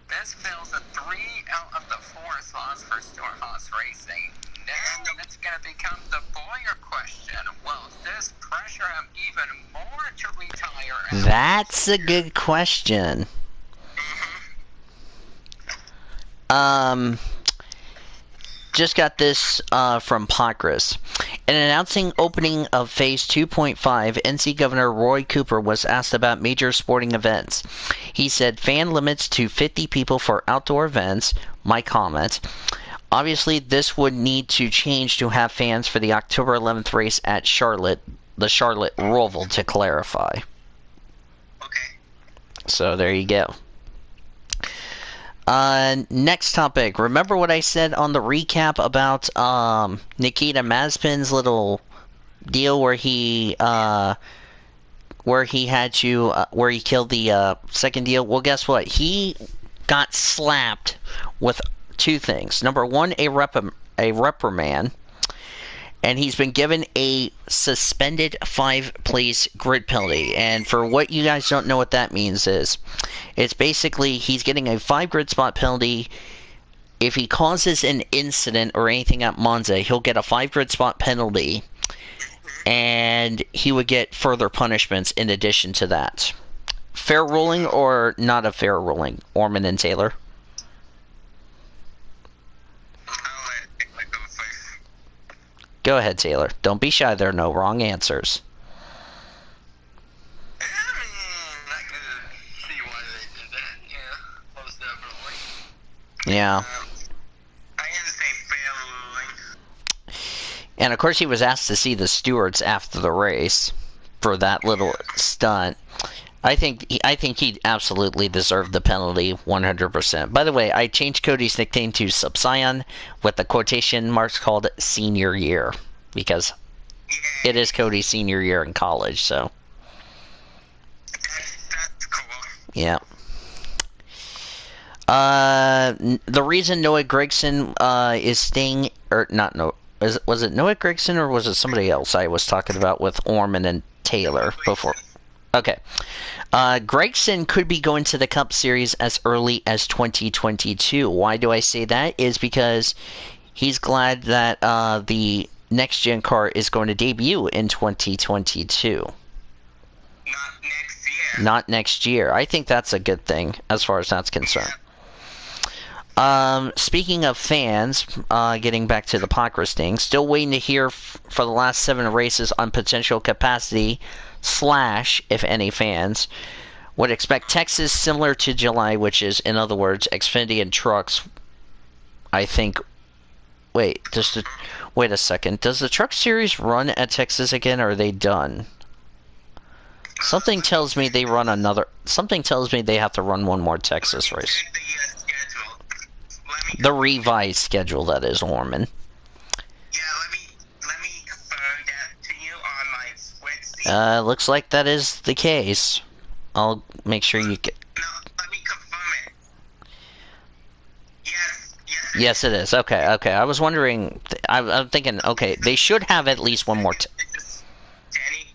this fills the 3 out of the 4 slots for Storehouse Racing. Now it's going to become the Boyer question. Will this pressure him even more to retire? That's a good question. Just got this from Pocris. In announcing opening of Phase 2.5, NC Governor Roy Cooper was asked about major sporting events. He said fan limits to 50 people for outdoor events. My comment. Obviously, this would need to change to have fans for the October 11th race at Charlotte, the Charlotte Roval, to clarify. Okay. So there you go. Next topic. Remember what I said on the recap about Nikita Mazepin's little deal where he killed the second deal? Well, guess what? He got slapped with 2 things. Number 1, a reprimand, and he's been given a suspended 5-place grid penalty. And for what you guys don't know what that means is, it's basically he's getting a 5 grid spot penalty. If he causes an incident or anything at Monza, he'll get a 5 grid spot penalty, and he would get further punishments in addition to that. Fair ruling or not a fair ruling, Orman and Taylor? Go ahead, Taylor. Don't be shy. There are no wrong answers. I could see why they did that. Yeah, most definitely. Yeah. I can say fair ruling. And of course, he was asked to see the stewards after the race for that little stunt. I think he absolutely deserved the penalty 100%. By the way, I changed Cody's nickname to Subsion with the quotation marks called senior year because it is Cody's senior year in college, so. That's cool. Yeah. The reason Noah Gragson is staying, or not Noah, was it Noah Gragson or was it somebody else I was talking about with Orman and Taylor before? Okay. Gragson could be going to the Cup Series as early as 2022. Why do I say that? Is because he's glad that the next-gen car is going to debut in 2022. Not next year. not next year. I think that's a good thing as far as that's concerned. Speaking of fans, getting back to the Pacras thing, still waiting to hear for the last 7 races on potential capacity / if any fans would expect Texas similar to July, which is, in other words, Xfinity and trucks. I think. Wait a second. Does the Truck Series run at Texas again, or are they done? Something tells me they run another. Something tells me they have to run one more Texas race. The revised schedule, that is, Orman. Yeah, let me confirm that to you on my spreadsheet. Looks like that is the case. I'll make sure you get. No, let me confirm it. Yes, it is. Okay. I was wondering. I'm thinking. Okay, they should have at least one more. Danny,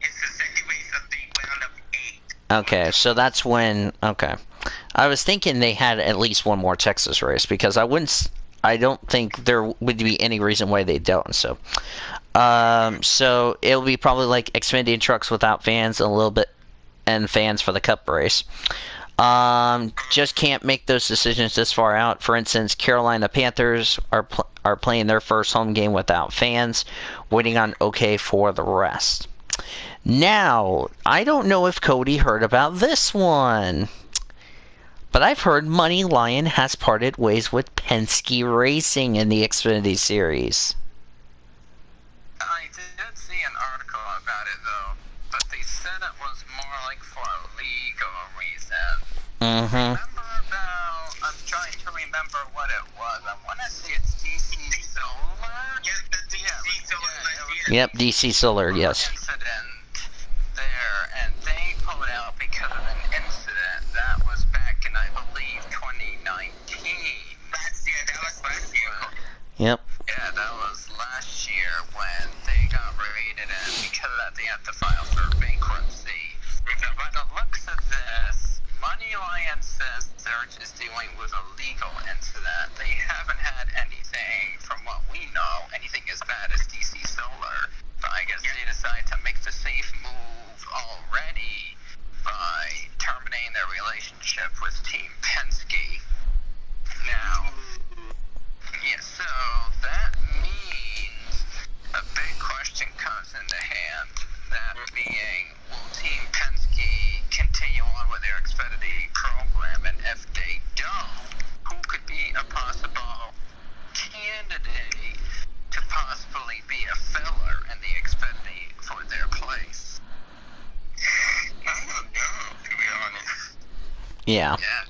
it's the second race of the round of 8. Okay, so that's when. Okay. I was thinking they had at least one more Texas race because I don't think there would be any reason why they don't. So it'll be probably like Xfinity and trucks without fans a little bit, and fans for the Cup race. Just can't make those decisions this far out. For instance, Carolina Panthers are playing their first home game without fans, waiting on OK for the rest. Now, I don't know if Cody heard about this one. But I've heard Money Lion has parted ways with Penske Racing in the Xfinity Series. I did see an article about it, though, but they said it was more like for a legal reason. Mm-hmm. I'm trying to remember what it was. I want to say it's DC Solar? Yes, the DC Solar. Yep, DC Solar, yes. Incident there, and they pulled out because of an incident that was back in, I believe, 2019. That was last year. Yep. Yeah, that was last year when they got raided, and because of that, they had to file for bankruptcy. So by the looks of this, Money Lion says they're just dealing with a legal incident. They haven't had anything, from what we know, anything as bad as DC Solar. But I guess they decided to make the safe move already by terminating their relationship with Team Penske. Now, yeah, so that means a big question comes into hand. That being, will Team Penske continue on with their Xfinity program? And if they don't, who could be a possible candidate to possibly be a filler in the Xfinity for their place? I don't know, to be honest. Yeah. Yeah,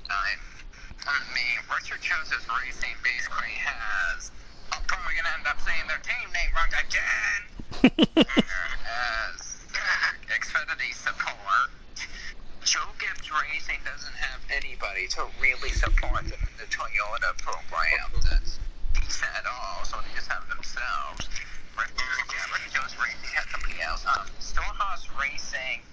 I mean, Richard Joseph's Racing basically has, I'm probably going to end up saying their team name wrong again, as Xfinity support. Joe Gibbs Racing doesn't have anybody to really support them in the Toyota program that's decent at all, so they just have themselves. Richard Jones Racing has somebody else. Storehouse Racing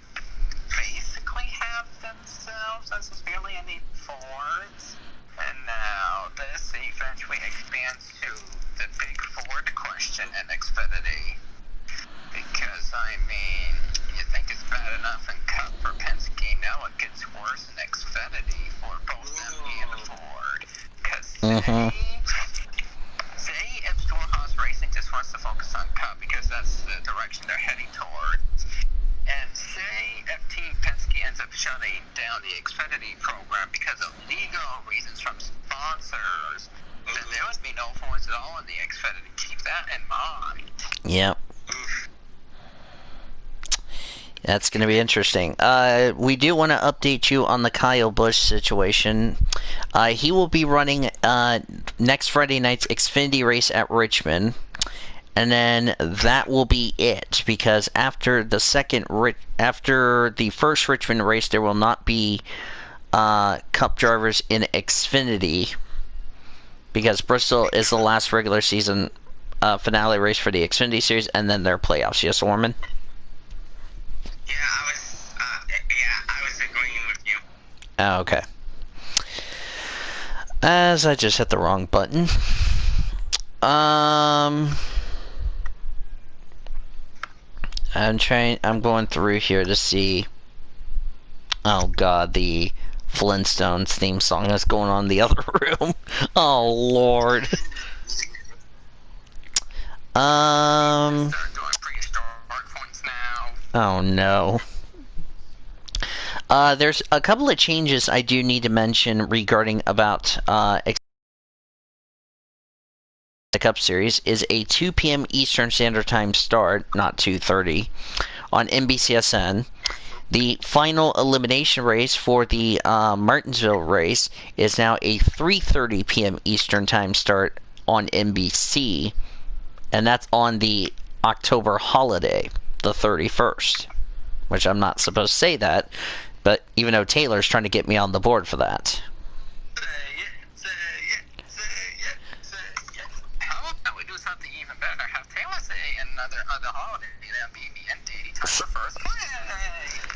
basically have themselves as barely any Fords, and now this eventually expands to the big Ford question in Xfinity. Because, I mean, you think it's bad enough in Cup for Penske, now it gets worse in Xfinity for both them and Ford. Because say if Storehouse Racing just wants to focus on Cup because that's the direction they're heading towards, and say if Team Penske ends up shutting down the Xfinity program because of legal reasons from sponsors, then there would be no Fords at all in the Xfinity. Keep that in mind. Yep. That's going to be interesting. We do want to update you on the Kyle Busch situation. He will be running next Friday night's Xfinity race at Richmond. And then that will be it, because after the first Richmond race, there will not be Cup drivers in Xfinity, because Bristol is the last regular season finale race for the Xfinity Series, and then their playoffs. Yes, Orman? Yeah, I was agreeing with you. Oh, okay. As I just hit the wrong button. I'm going through here to see Oh god, the Flintstones theme song that's going on in the other room. Oh lord. Start doing prehistoric points now. Oh no. There's a couple of changes I do need to mention regarding about the Cup Series is a 2 p.m. Eastern Standard Time start, not 2:30, on NBCSN. The final elimination race for the Martinsville race is now a 3:30 p.m. Eastern Time start on NBC, and that's on the October holiday, the 31st, which I'm not supposed to say that, but even though Taylor's trying to get me on the board for that. How about we do something even better? Have Taylor say another holiday that beat me and Diddy touch the first play.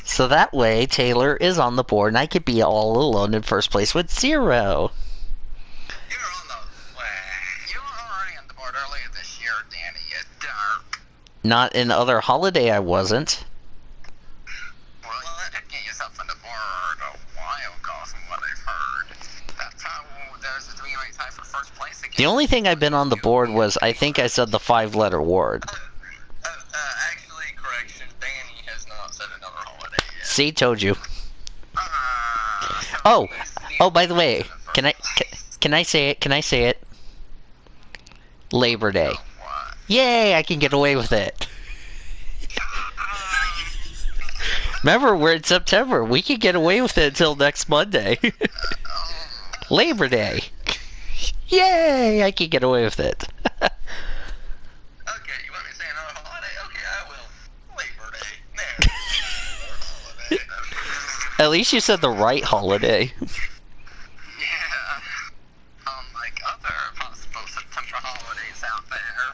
So that way, Taylor is on the board, and I could be all alone in first place with 0. You're on the way. You were already on the board earlier this year, Danny, you dark. Not in other holiday, I wasn't. Well, you did get yourself on the board a while ago, from what I've heard. That's how there's a 3-way tie for first place again. The only thing I've been on the board was, I think I said the 5-letter word. Actually, correction. Danny has not said another holiday yet. See, told you. So Oh, by the way, can I say it? Can I say it? Labor Day. what? Yay, I can get away with it. Remember, we're in September. We can get away with it until next Monday. Labor Day. Yay, I can get away with it. Okay, you want me to say another holiday? Okay, I will. Labor Day. There. Holiday. At least you said the right holiday. Yeah. Unlike other possible September holidays out there.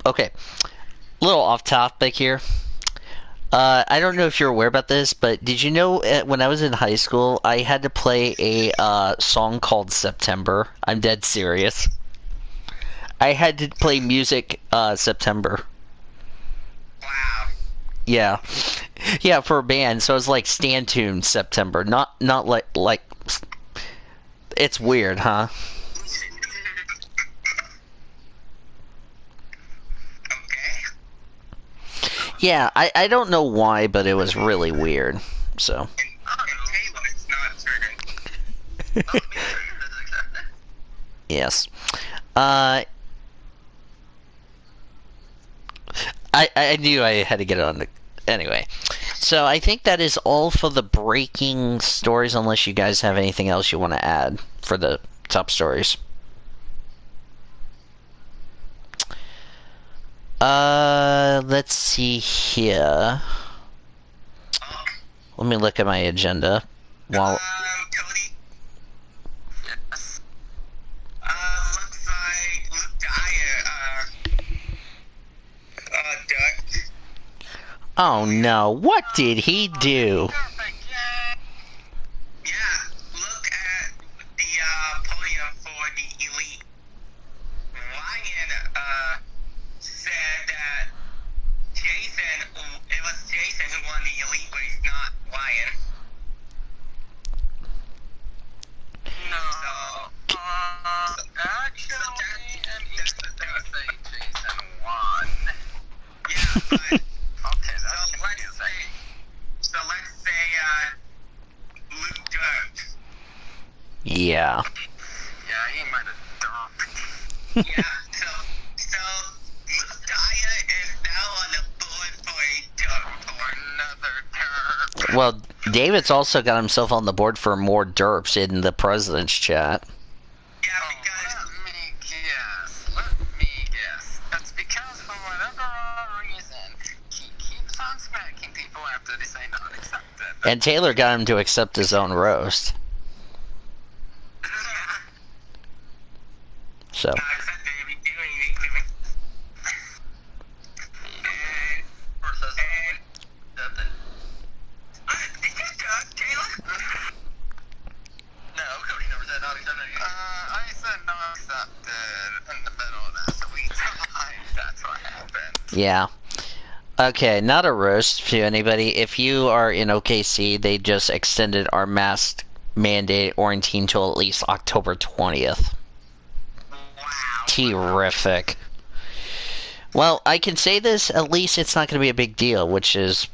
Okay. Little off topic here. I don't know if you're aware about this, but did you know when I was in high school, I had to play a song called September? I'm dead serious. I had to play music September. Wow. Yeah, for a band. So it was like stand tune September, not like. It's weird, huh? Yeah, I don't know why, but it was really weird. So. It's not triggering. Yes. I knew I had to get it on the... Anyway. So I think that is all for the breaking stories, unless you guys have anything else you want to add for the top stories. Let's see here. Let me look at my agenda. While... Cody, Yes. looks like Luke Dyer, ducked. Oh no, what did he do? Perfect, yay. Yeah, look at the podium for the elite. Ryan said that it was Jason who won the elite race, not Ryan. No. Actually, and he said say Jason won. Yeah, but Okay, that's so let's say Luke ducked. Yeah. Yeah, he might have dumped. Yeah, so Luke Dyer is now on the board for a duck for another term. Well, David's also got himself on the board for more derps in the president's chat. Yeah, because Let me guess. That's because for whatever reason, he keeps on smacking people after they say not accepted. And Taylor got him to accept his own roast. So, except they be doing anything to me. Did you duck, Taylor? No, Cody never said not accepted. I said not accepted in the middle of that, so we tied. That's what happened. yeah. Okay, not a roast to anybody. If you are in OKC, they just extended our mask mandate quarantine till at least October 20th. Wow. Terrific. Well, I can say this, at least it's not going to be a big deal, which is,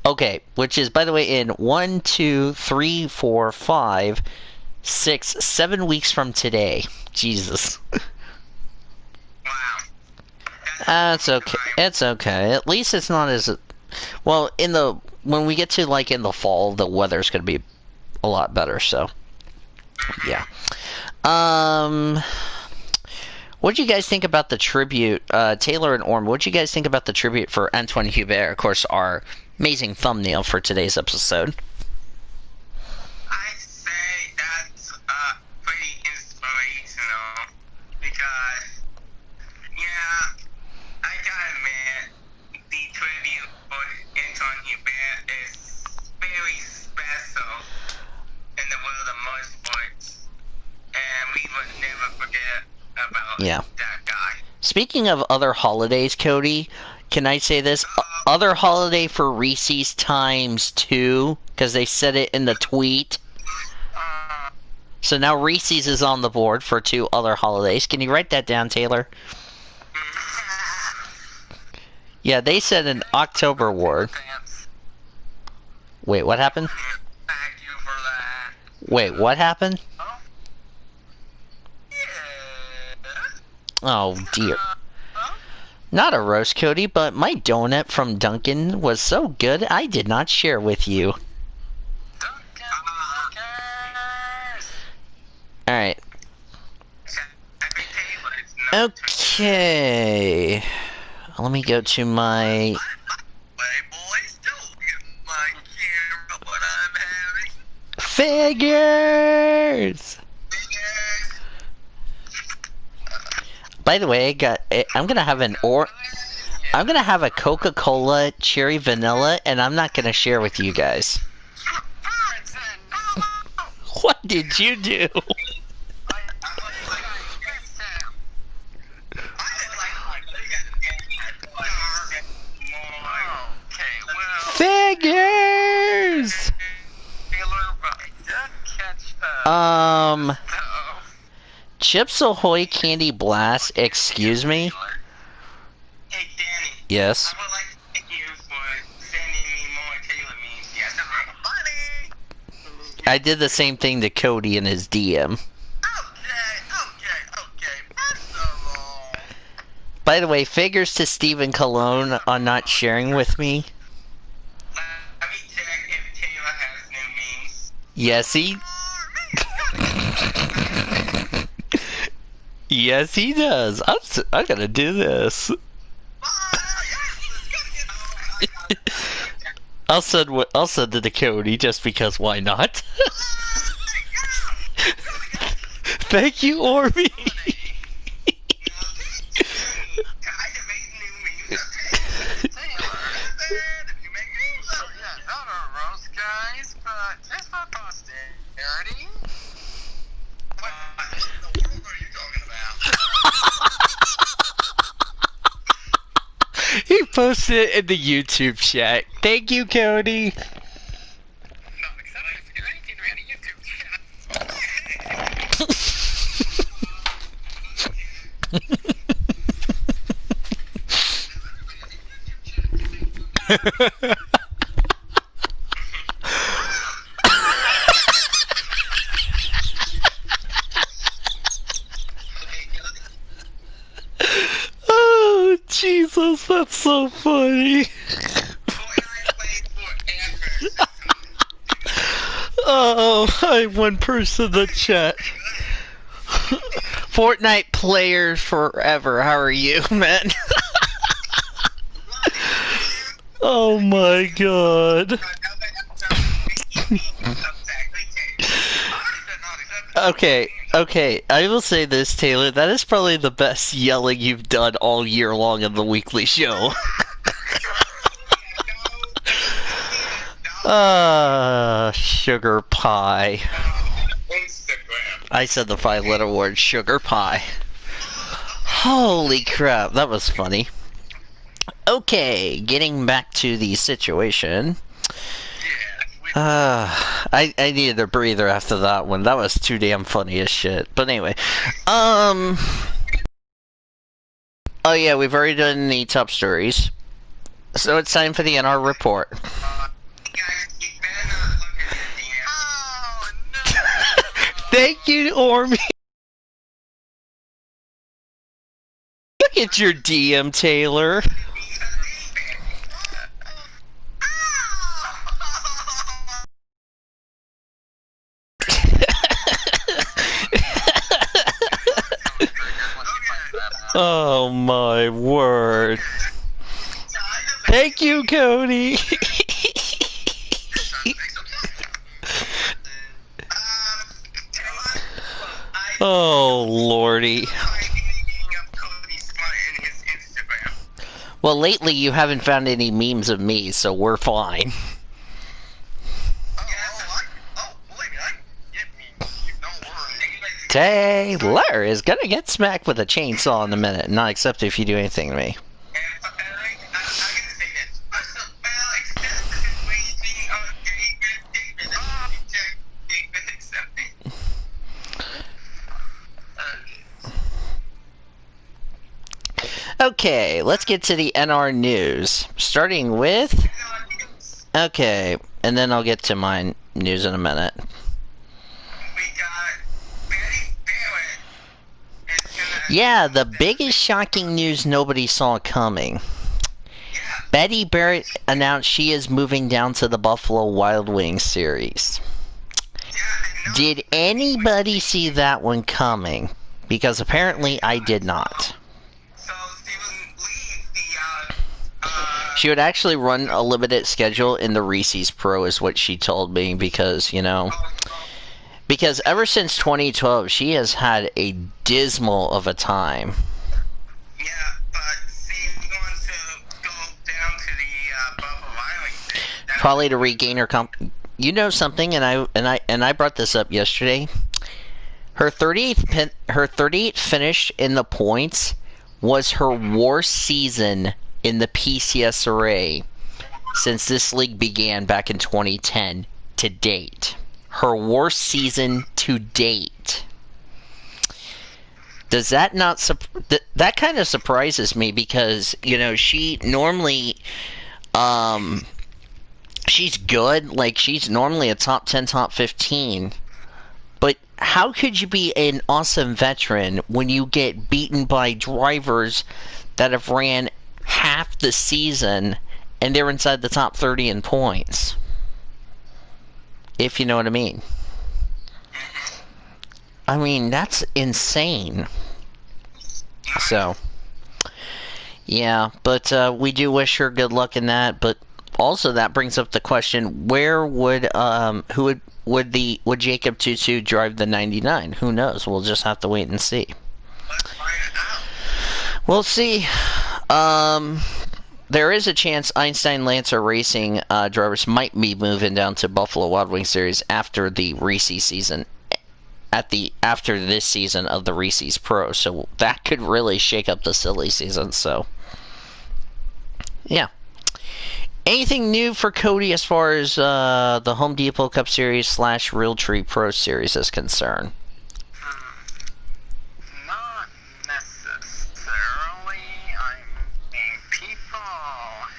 okay, which is, by the way, in 1, 2, 3, 4, 5, 6, 7 weeks from today. Jesus. Wow. It's okay. It's okay. At least it's not as, well, when we get to, like, in the fall, the weather's going to be a lot better, so, yeah. What'd you guys think about the tribute, Taylor and Orm, what'd you guys think about the tribute for Antoine Hubert? Of course, our amazing thumbnail for today's episode. I say that's pretty inspirational because, yeah, I gotta admit, the tribute for Anton Hubert is very special in the world of motorsports, and we would never forget about that guy. Speaking of other holidays, Cody, can I say this? Other holiday for Reese's times 2, because they said it in the tweet. So now Reese's is on the board for 2 other holidays. Can you write that down, Taylor? Yeah, they said an October word. Wait, what happened? Thank you for that. Wait, what happened? Oh, dear. Not a roast, Cody, but my donut from Dunkin' was so good I did not share with you. Alright. Okay. Let me go to my... Figures! By the way, I'm gonna have I'm gonna have a Coca-Cola cherry vanilla, and I'm not gonna share with you guys. What did you do? Figures! Chips Ahoy Candy Blast, excuse me? Hey, Danny. Yes? I would like to thank you for sending me more Taylor memes yesterday. Funny! I did the same thing to Cody in his DM. Okay. First of all, By the way, figures to Stephen Cologne on not sharing with me. let me check if Taylor has new memes. Yes, he... Yes, he does. I'm gonna do this. I'll send it to Cody just because why not? Thank you, Orby. He posted it in the YouTube chat. Thank you, Cody. Oh, Jesus, that's so funny. Oh, I'm one person in the chat. Fortnite players forever. How are you, man? Oh my god. Okay, I will say this, Taylor. That is probably the best yelling you've done all year long in the weekly show. Sugar pie. I said the 5-letter word, sugar pie. Holy crap, that was funny. Okay, getting back to the situation. Yeah. I needed a breather after that one. That was too damn funny as shit. But anyway, oh yeah, we've already done the top stories, so it's time for the NR report. Guys, you better not look at your DM. Oh no! Thank you, Ormy. Look at your DM, Taylor. Oh my word. Thank you, Cody. Oh lordy. Well, lately you haven't found any memes of me, so we're fine. Taylor is gonna get smacked with a chainsaw in a minute, not except if you do anything to me. Okay, let's get to the NR news. Starting with... Okay, and then I'll get to my news in a minute. Yeah, the biggest shocking news nobody saw coming. Betty Barrett announced she is moving down to the Buffalo Wild Wings series. Did anybody see that one coming? Because apparently I did not. She would actually run a limited schedule in the Reese's Pro is what she told me, because, you know... Because ever since 2012, she has had a dismal of a time. Yeah, but see, we want to go down to the Buffalo Island. Probably to regain her You know something, and I brought this up yesterday. Her 38th finish in the points was her worst season in the PCSRA since this league began back in 2010 to date. Her worst season to date. Does that not that kind of surprises me, because, you know, she normally she's good, like she's normally a top 10, top 15. But how could you be an awesome veteran when you get beaten by drivers that have ran half the season and they're inside the top 30 in points? If you know what I mean. I mean, that's insane. So, yeah, but we do wish her good luck in that. But also, that brings up the question: where would would Jacob Tutu drive the 99? Who knows? We'll just have to wait and see. We'll see. There is a chance Einstein Lancer Racing drivers might be moving down to Buffalo Wild Wings series after the Reese's season, after this season of the Reese's Pro. So that could really shake up the silly season. So yeah. Anything new for Cody as far as the Home Depot Cup Series / Realtree Pro Series is concerned? Not necessarily. I mean, people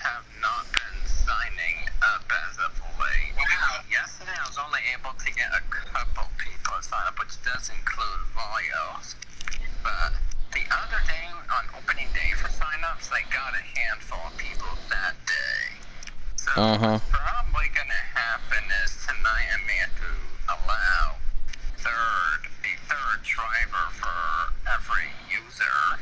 have not been signing up as of late. Wow. Yesterday I was only able to get a couple people to sign up, which does include Volio. But the other day, on opening day for sign-ups, I got a handful of people that day. So what's probably going to happen is tonight I may have to allow a third driver for every user,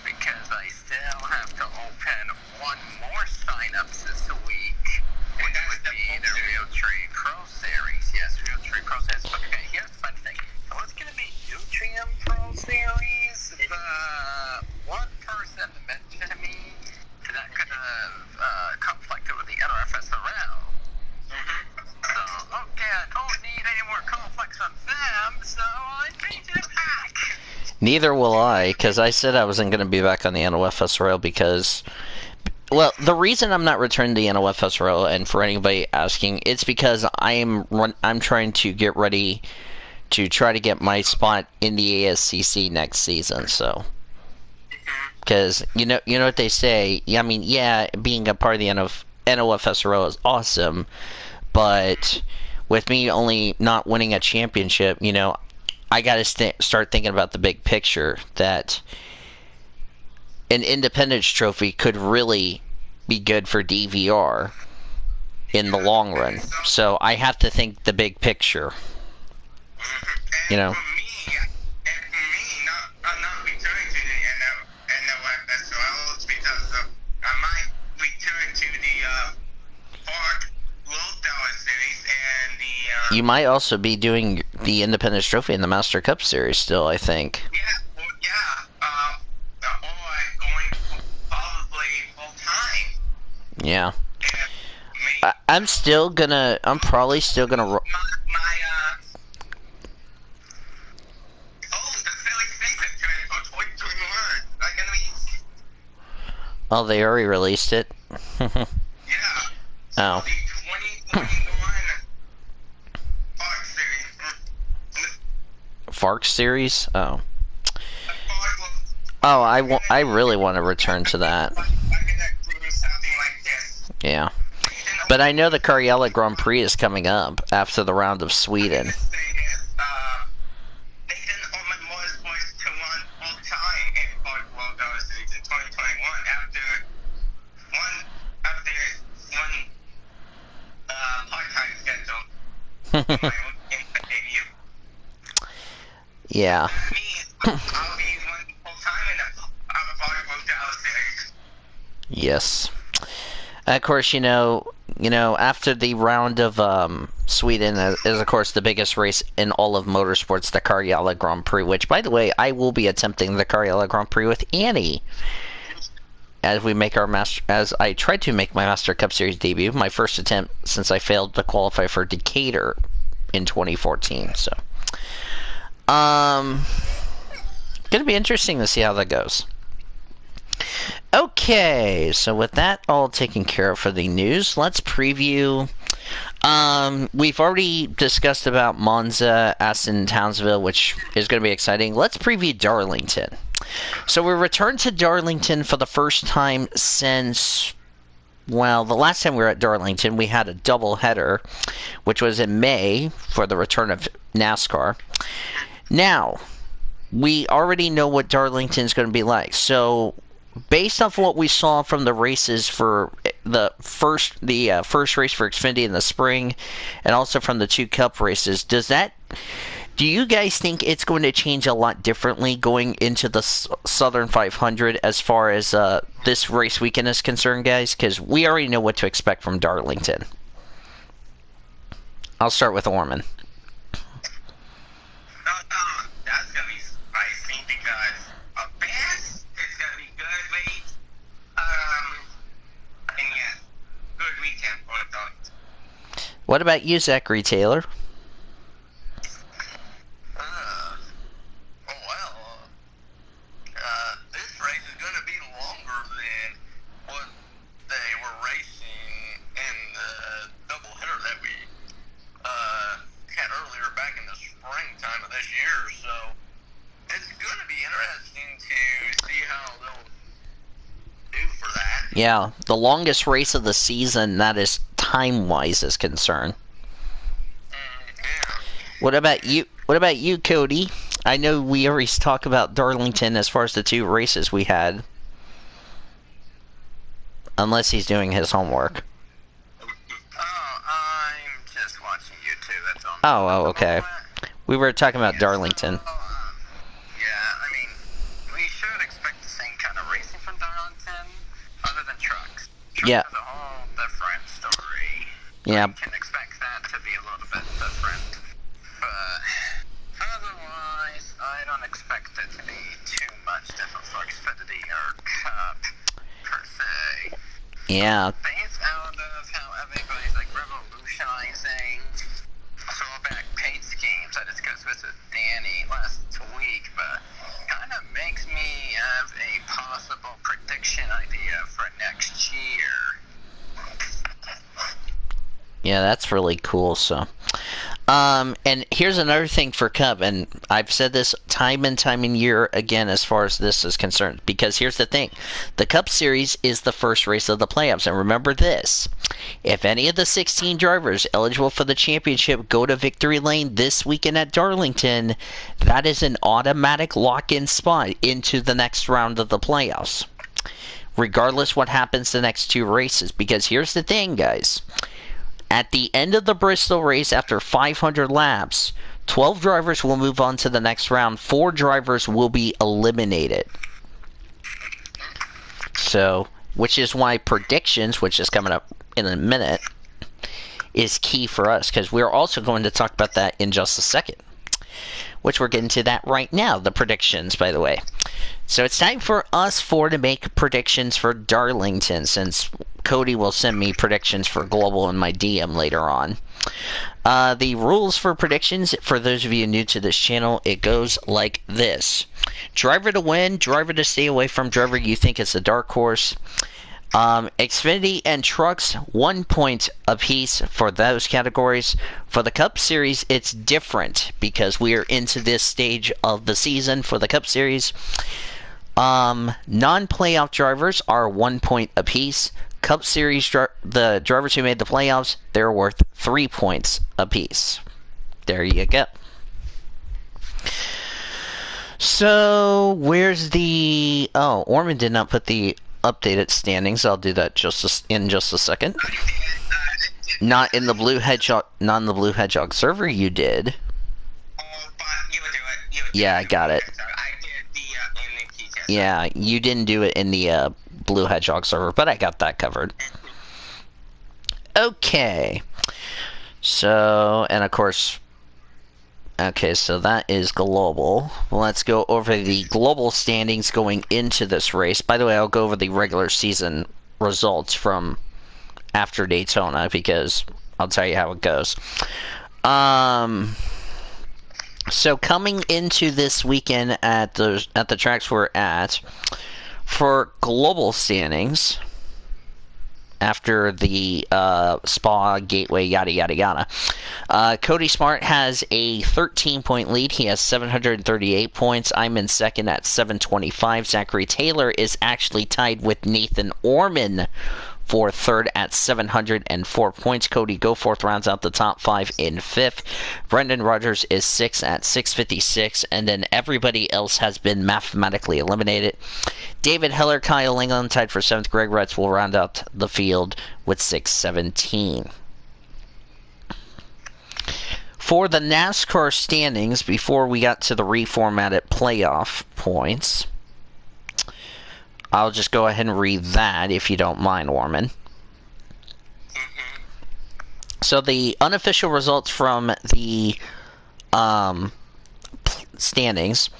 because I still have to open one more sign-ups this week, which would be the Realtree Pro Series. Yes, Realtree Pro Series. But okay, here's the fun thing. So it's going to be Nutrient Pro Series. One person mentioned to me that could have conflicted with the NRFSRL. So, okay, I don't need any more conflicts on them, so I changed it back. Neither will I, because I said I wasn't going to be back on the NOFSRL because Well, the reason I'm not returning the NOFSRO, and for anybody asking, it's because I'm trying to get ready to try to get my spot in the ASCC next season. So, because you know what they say. I mean, yeah, being a part of the NOFSRO is awesome, but with me only not winning a championship, I got to start thinking about the big picture, that an Independence Trophy could really be good for DVR in the long run. So I have to think the big picture. And for me, not returning to the NOFSRL because I might return to the Park Lothdauer series and the. You might also be doing the Independence Trophy in the Master Cup series still, I think. Yeah, or going probably full time. Yeah. I'm probably still gonna. The silly secret trend for 2021. I'm gonna be. Oh, they already released it. Yeah. Oh. The 2021 Park series. FARC series? Oh. Oh, I really want to return to that. Yeah. But I know the Karjala Grand Prix is coming up after the round of Sweden. Yeah. Yes. Of course, after the round of Sweden is, of course, the biggest race in all of motorsports, the Karjala Grand Prix, which, by the way, I will be attempting the Karjala Grand Prix with Annie as I tried to make my Master Cup Series debut, my first attempt since I failed to qualify for Decatur in 2014. So, gonna be interesting to see how that goes. Okay, so with that all taken care of for the news, let's preview. We've already discussed about Monza, Aston, Townsville, which is going to be exciting. Let's preview Darlington. So we returned to Darlington for the first time since, well, the last time we were at Darlington, we had a double header, which was in May for the return of NASCAR. Now, we already know what Darlington's going to be like. So, based off what we saw from the races for the first race for Xfinity in the spring, and also from the 2 Cup races, do you guys think it's going to change a lot differently going into the Southern 500 as far as this race weekend is concerned, guys? Because we already know what to expect from Darlington. I'll start with Orman. That's going to be spicy because it's going to be good race. And yeah, good weekend for Darlington. What about you, Zachary Taylor? This race is going to be longer than what they were racing in the doubleheader that we had earlier back in the springtime of this year. So it's going to be interesting to see how they'll do for that. Yeah, the longest race of the season, that is time-wise is concerned. Yeah. What about you, Cody? I know we already talk about Darlington as far as the 2 races we had. Unless he's doing his homework. Oh, I'm just watching YouTube. That's all. Oh, okay. We were talking about Darlington. Yeah, I mean, we should expect the same kind of racing from Darlington, other than trucks. Trucks Yeah. is a whole different story. Yeah. We can expect that to be a little bit different. But otherwise, I don't expect it to be too much different for Xfinity or Cup, per se. Yeah. Based out of how everybody's like revolutionizing throwback paint schemes. I discussed this with Danny last week, but kind of makes me have a possible prediction idea for next Yeah, that's really cool. So, and here's another thing for Cup, and I've said this time and time and year again as far as this is concerned, because here's the thing. The Cup Series is the first race of the playoffs, and remember this. If any of the 16 drivers eligible for the championship go to victory lane this weekend at Darlington, that is an automatic lock-in spot into the next round of the playoffs, regardless what happens the next two races. Because here's the thing, guys. At the end of the Bristol race, after 500 laps, 12 drivers will move on to the next round. 4 drivers will be eliminated. So, which is why predictions, which is coming up in a minute, is key for us, because we're also going to talk about that in just a second, which we're getting to that right now, the predictions, by the way. So it's time for us 4 to make predictions for Darlington, since Cody will send me predictions for Global in my DM later on. The rules for predictions, for those of you new to this channel, it goes like this. Driver to win, driver to stay away from, driver you think is a dark horse. Xfinity and trucks, 1 point apiece for those categories. For the Cup Series, it's different because we are into this stage of the season for the Cup Series. Non-playoff drivers are 1 point apiece. Cup Series, the drivers who made the playoffs, they're worth 3 points apiece. There you go. So, where's the... Oh, Orman did not put the updated standings. I'll do that in just a second. Not in the Blue Hedgehog server, you did. Oh, but you would do it. Yeah, I got it. I did in the PCSRA. Yeah, you didn't do it in the Blue Hedgehog server, but I got that covered. Okay. So, and of course... Okay, so that is global. Let's go over the global standings going into this race. By the way, I'll go over the regular season results from after Daytona, because I'll tell you how it goes. So coming into this weekend at the tracks we're at, for global standings, after the Spa, Gateway, yada yada yada, Cody Smart has a 13-point lead. He has 738 points. I'm in second at 725. Zachary Taylor is actually tied with Nathan Orman for third at 704 points. Cody Goforth rounds out the top 5 in fifth. Brendan Rogers is 6th at 656, and then everybody else has been mathematically eliminated. David Heller, Kyle England tied for 7th. Greg Retz will round out the field with 617. For the NASCAR standings, before we got to the reformatted playoff points, I'll just go ahead and read that, if you don't mind, Warman. So the unofficial results from the standings.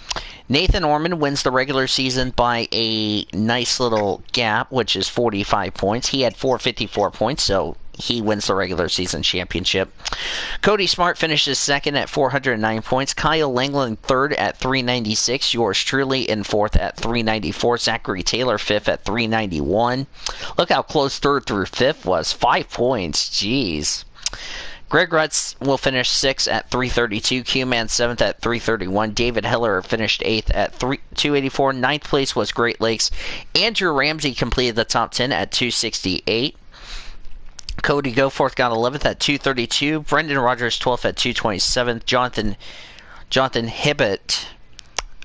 Nathan Orman wins the regular season by a nice little gap, which is 45 points. He had 454 points, so he wins the regular season championship. Cody Smart finishes second at 409 points. Kyle Langland third at 396. Yours truly in fourth at 394. Zachary Taylor fifth at 391. Look how close third through fifth was. 5 points. Jeez. Greg Rutz will finish 6th at 332. Q-Man 7th at 331. David Heller finished 8th at 284. 9th place was Great Lakes. Andrew Ramsey completed the top 10 at 268. Cody Goforth got 11th at 232. Brendan Rogers 12th at 227. Jonathan Hibbett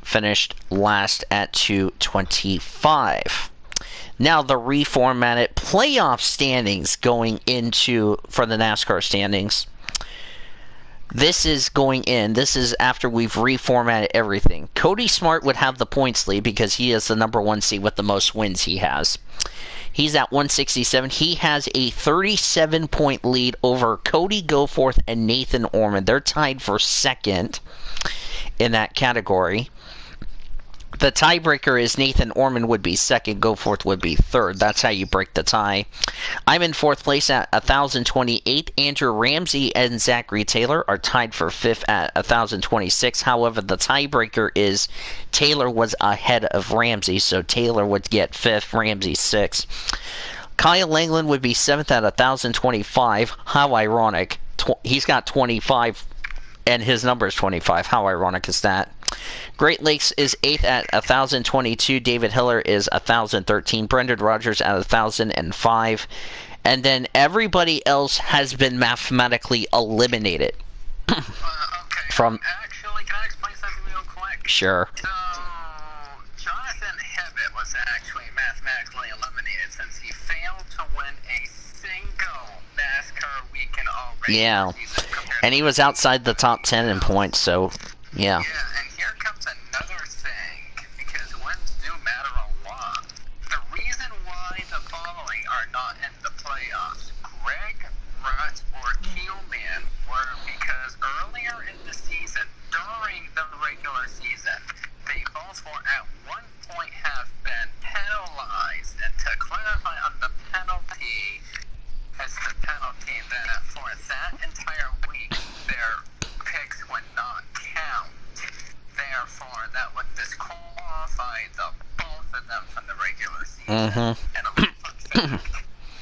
finished last at 225. Now the reformatted playoff standings going into for the NASCAR standings. This is going in. This is after we've reformatted everything. Cody Smart would have the points lead because he is the number 1 seed with the most wins he has. He's at 167. He has a 37-point lead over Cody Goforth and Nathan Orman. They're tied for second in that category. The tiebreaker is Nathan Orman would be second, Goforth would be third. That's how you break the tie. I'm in fourth place at 1,028. Andrew Ramsey and Zachary Taylor are tied for fifth at 1,026. However, the tiebreaker is Taylor was ahead of Ramsey, so Taylor would get fifth, Ramsey sixth. Kyle Langland would be 7th at 1,025. How ironic. He's got 25, and his number is 25. How ironic is that? Great Lakes is 8th at 1,022. David Hiller is 1,013. Brendan Rogers at 1,005. And then everybody else has been mathematically eliminated. Okay. From Actually, can I explain something real quick? Sure. So, Jonathan Hebbett was actually mathematically eliminated since he failed to win a single NASCAR weekend already. Yeah. And he was outside the top 10 in points, so yeah. Yeah, and here comes another thing, because wins do matter a lot. The reason why the following are not in the playoffs, Greg, Rutt, or Keelman, were because earlier in the season, during the regular season, they both were at one point have been penalized. And to clarify on the penalty, it's the penalty that for that entire week, their picks would not count. Therefore, that would disqualify the both of them from the regular season. And a little fun fact,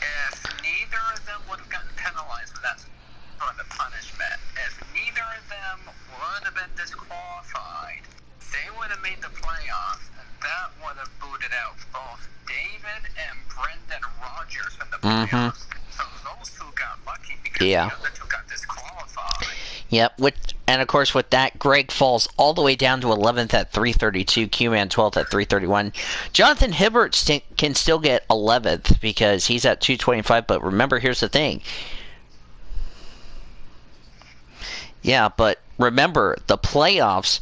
if neither of them would have gotten penalized for that sort of punishment, if neither of them would have been disqualified, they would have made the playoffs, and that would have booted out both David and Brendan Rogers from the playoffs. So those two got lucky because the other two got disqualified. Yep, and of course with that, Greg falls all the way down to 11th at 332, Q-Man 12th at 331. Jonathan Hibbert can still get 11th because he's at 225, but remember, here's the thing. Yeah, but remember, the playoffs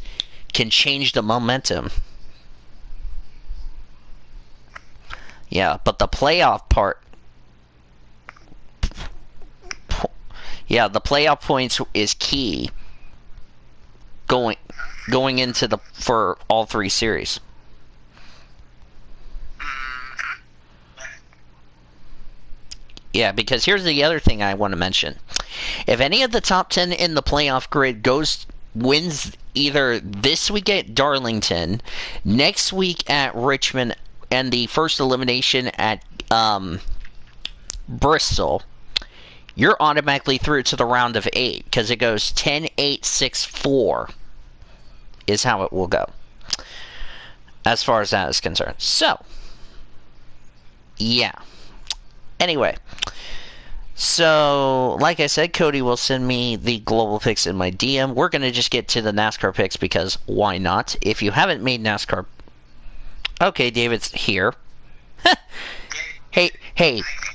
can change the momentum. Yeah, but the playoff part... Yeah, the playoff points is key going into for all three series. Yeah, because here's the other thing I want to mention. If any of the top 10 in the playoff grid wins either this week at Darlington, next week at Richmond, and the first elimination at Bristol, you're automatically through to the round of 8 because it goes 10, 8, 6, 4 is how it will go as far as that is concerned. So, yeah. Anyway, so like I said, Cody will send me the global picks in my DM. We're going to just get to the NASCAR picks because why not? If you haven't made NASCAR... Okay, David's here. Hey,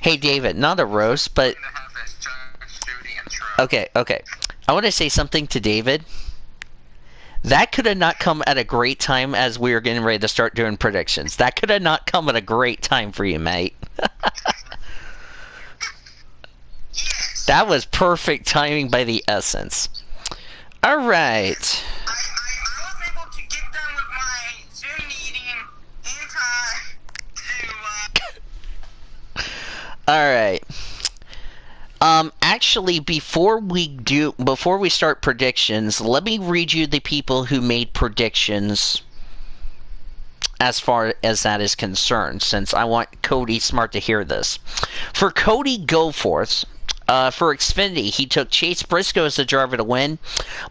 David, not a roast, but... Okay. I want to say something to David. That could have not come at a great time as we were getting ready to start doing predictions. That could have not come at a great time for you, mate. That was perfect timing by the essence. All right. I was able to get done with my Zoom meeting in time to... All right. Actually, before we start predictions, let me read you the people who made predictions as far as that is concerned, since I want Cody Smart to hear this. For Cody Goforth, for Xfinity, he took Chase Briscoe as the driver to win,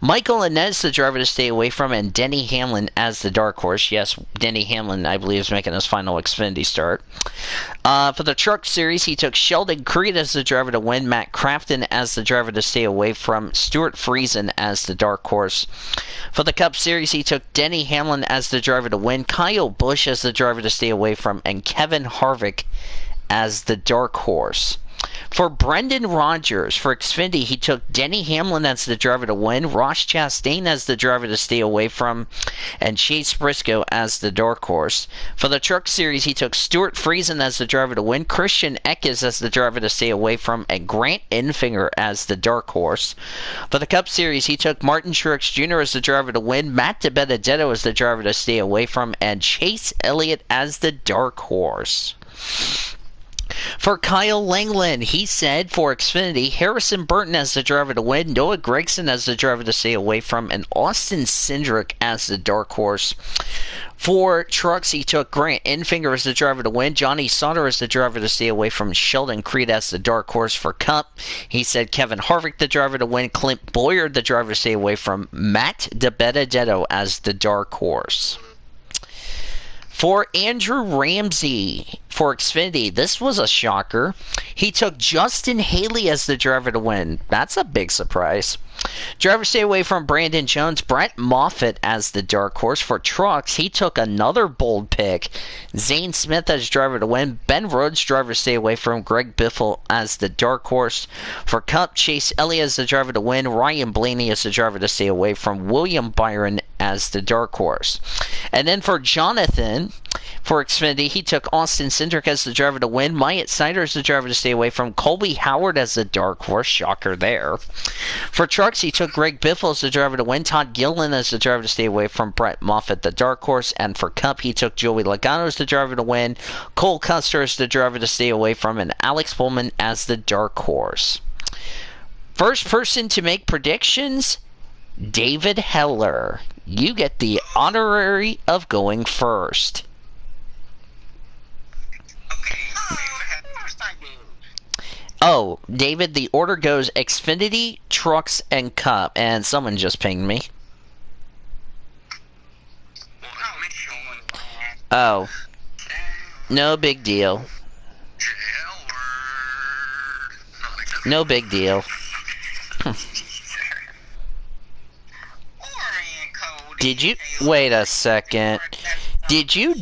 Michael Inez the driver to stay away from, and Denny Hamlin as the dark horse. Yes, Denny Hamlin, I believe, is making his final Xfinity start. For the Truck Series, he took Sheldon Creed as the driver to win, Matt Crafton as the driver to stay away from, Stuart Friesen as the dark horse. For the Cup Series, he took Denny Hamlin as the driver to win, Kyle Busch as the driver to stay away from, and Kevin Harvick as the dark horse. For Brendan Rogers, for Xfinity, he took Denny Hamlin as the driver to win, Ross Chastain as the driver to stay away from, and Chase Briscoe as the dark horse. For the Truck Series, he took Stuart Friesen as the driver to win, Christian Eckes as the driver to stay away from, and Grant Enfinger as the dark horse. For the Cup Series, he took Martin Truex Jr. as the driver to win, Matt DiBenedetto as the driver to stay away from, and Chase Elliott as the dark horse. For Kyle Langland, he said for Xfinity, Harrison Burton as the driver to win, Noah Gragson as the driver to stay away from, and Austin Cindric as the dark horse. For trucks, he took Grant Enfinger as the driver to win, Johnny Sauter as the driver to stay away from, Sheldon Creed as the dark horse. For Cup, he said Kevin Harvick the driver to win, Clint Bowyer the driver to stay away from, Matt DiBenedetto as the dark horse. For Andrew Ramsey, for Xfinity, this was a shocker. He took Justin Haley as the driver to win. That's a big surprise. Driver stay away from Brandon Jones, Brett Moffitt as the dark horse. For trucks, he took another bold pick. Zane Smith as driver to win. Ben Rhodes, driver stay away from. Greg Biffle as the dark horse. For Cup, Chase Elliott as the driver to win. Ryan Blaney as the driver to stay away from. William Byron as the dark horse. And then for Jonathan, for Xfinity, he took Austin Cindric as the driver to win. Myatt Snyder as the driver to stay away from. Colby Howard as the dark horse. Shocker there. For trucks, he took Greg Biffle as the driver to win. Todd Gilliland as the driver to stay away from. Brett Moffitt, the dark horse. And for Cup, he took Joey Logano as the driver to win. Cole Custer as the driver to stay away from. And Alex Bowman as the dark horse. First person to make predictions, David Heller. You get the honorary of going first. Oh, David, the order goes Xfinity, Trucks, and Cup. And someone just pinged me. Oh. No big deal. No big deal. Did you... Wait a second. Did you...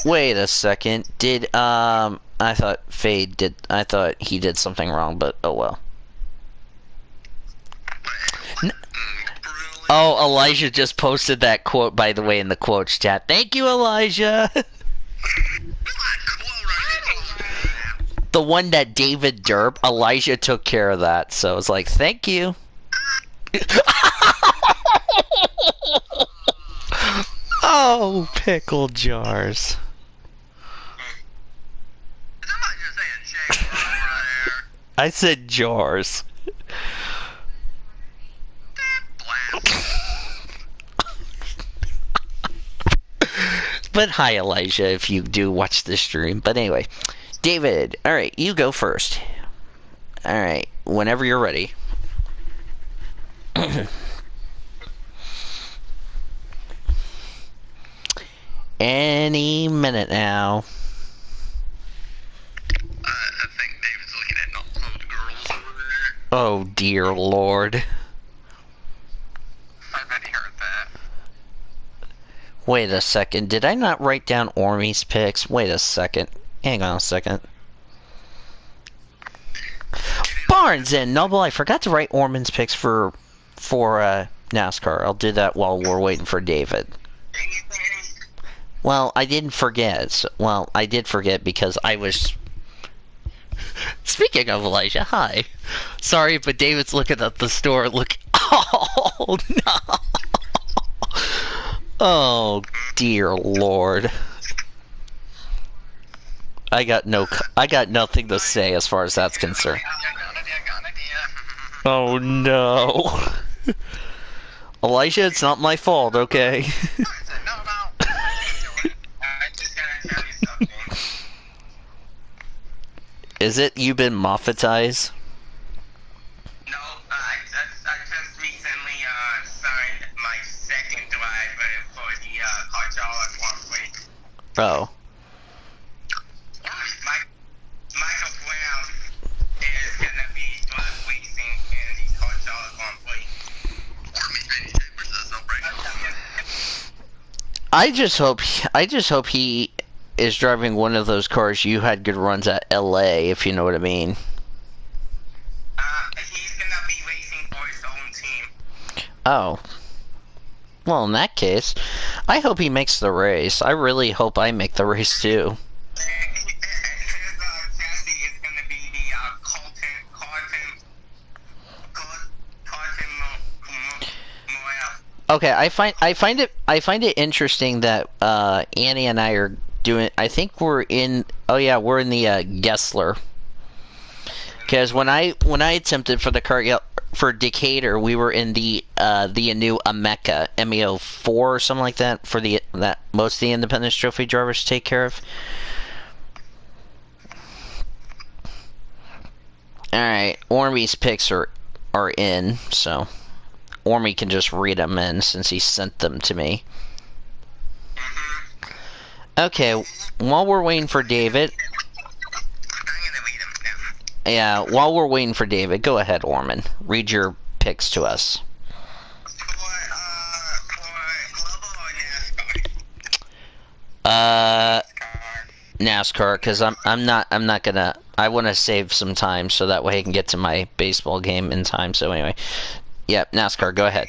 Wait a second. Did, I thought Fade did... I thought he did something wrong, but oh well. Oh, Elijah just posted that quote, by the way, in the quotes chat. Thank you, Elijah! The one that David Derp, Elijah took care of that, so it's like, thank you. Oh, pickle jars. I said jars. But hi, Elijah, if you do watch the stream. But anyway, David, alright, you go first. Alright, whenever you're ready. Any minute now. I think David's looking at not clothed girls over there. Oh dear Lord. I bet he heard that. Wait a second. Did I not write down Ormy's picks? Wait a second. Hang on a second. Barnes and Noble, I forgot to write Orman's picks for NASCAR. I'll do that while we're waiting for David. Well, I didn't forget. Well, I did forget because I was... Speaking of Elijah, hi. Sorry, but David's looking at the store. Look... Oh, no. Oh, dear Lord. I got nothing to say as far as that's concerned. Oh, no. Elijah, it's not my fault, okay? Is it you've been Moffatized? No, I just recently signed my second driver for the hydraulic Grand Prix. Oh. Michael Brown is gonna be racing in the hydraulic Grand Prix. I just hope he is driving one of those cars you had good runs at LA, if you know what I mean. He's gonna be racing for his own team. Oh. Well, in that case, I hope he makes the race. I really hope I make the race too. His chassis is gonna be the Carton Morel. Okay, I find it interesting that Annie and I are doing. I think we're in. Oh yeah, we're in the Gessler Because when I attempted for the cart for Decatur, we were in the new Ameca MEO4 or something like that for that most of the Independence Trophy drivers take care of. All right, Ormy's picks are in, so Ormy can just read them in since he sent them to me. Okay, while we're waiting for David. Yeah, while we're waiting for David, go ahead, Orman. Read your picks to us. NASCAR, because I'm not gonna. I want to save some time so that way I can get to my baseball game in time. So anyway, yep, NASCAR. Go ahead.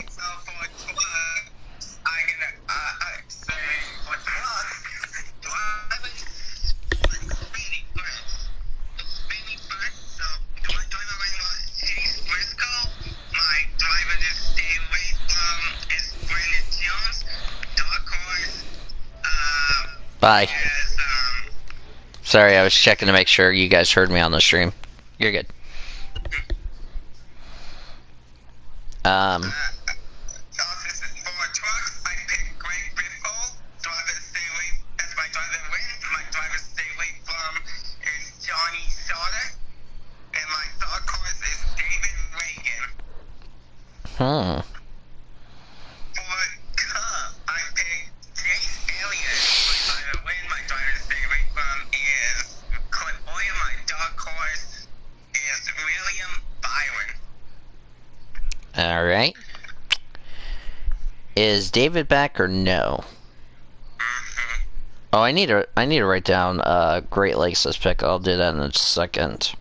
Bye. Sorry, I was checking to make sure you guys heard me on the stream. You're good. Hmm. All right. Is David back or no? Oh, I need to write down Great Lakes' pick. I'll do that in a second.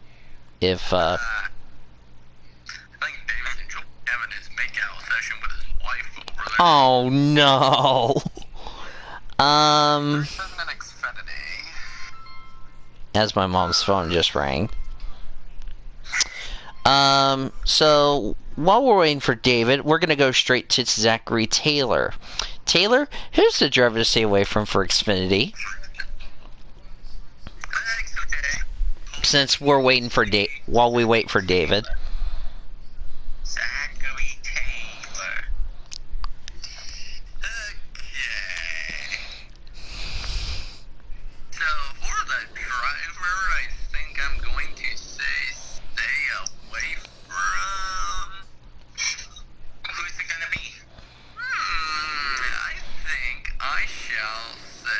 If I think David's having his makeout session with his wife over there. oh no. As my mom's phone just rang. So while we're waiting for David, we're gonna go straight to Zachary Taylor. Taylor, who's the driver to stay away from for Xfinity? Since we're waiting for while we wait for David. Zachary Taylor. Okay. So for the driver, I think I'm going to say stay away from. Who's it gonna be? I think I shall say.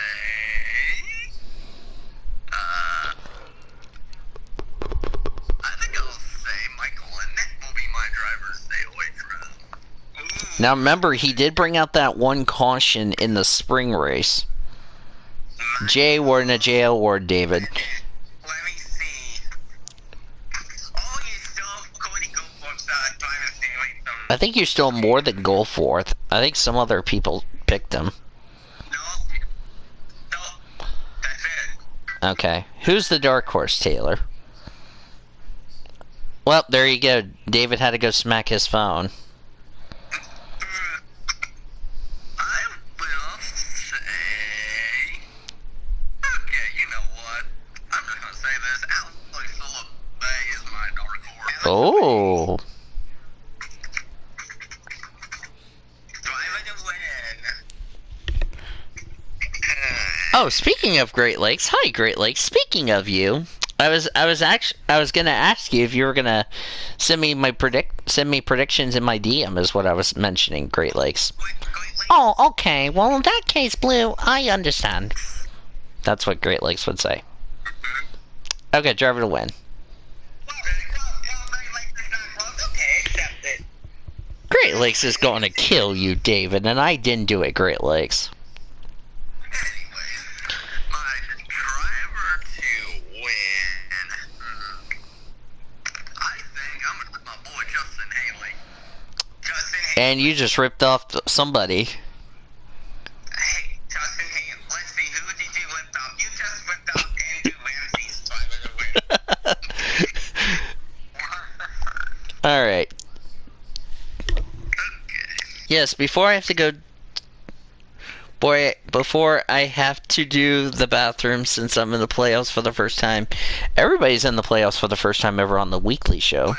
I think I'll say Michael Annette will be my driver to stay away from. Now remember, he did bring out that one caution in the spring race. J award and a J award, David. Let me see. Oh, you still Cody Goldberg's driver to stay away from. I think you're still more than Goldforth. I think some other people picked him. No, that's it. Okay. Who's the dark horse, Taylor? Well, there you go. David had to go smack his phone. I will say. Okay, you know what? I'm just gonna say this. Alex Bay is my dark horse. Oh. Driver to win. Oh, speaking of Great Lakes, hi Great Lakes. Speaking of you, I was gonna ask you if you were gonna send me predictions in my DM is what I was mentioning, Great Lakes. Oh, okay. Well, in that case, Blue, I understand. That's what Great Lakes would say. Okay, driver to win. Okay, accept it. Great Lakes is going to kill you, David, and I didn't do it, Great Lakes. Anyways, my driver to win. I think I'm gonna put my boy Justin Haley. Justin Hayes. And you just ripped off somebody. Hey, Justin Hayes. Let's see, who did you lift off? You just ripped off Andrew Ramsey's driver to win. Alright. Okay. Yes, before I have to go Boy, before I have to do the bathroom since I'm in the playoffs for the first time. Everybody's in the playoffs for the first time ever on the weekly show.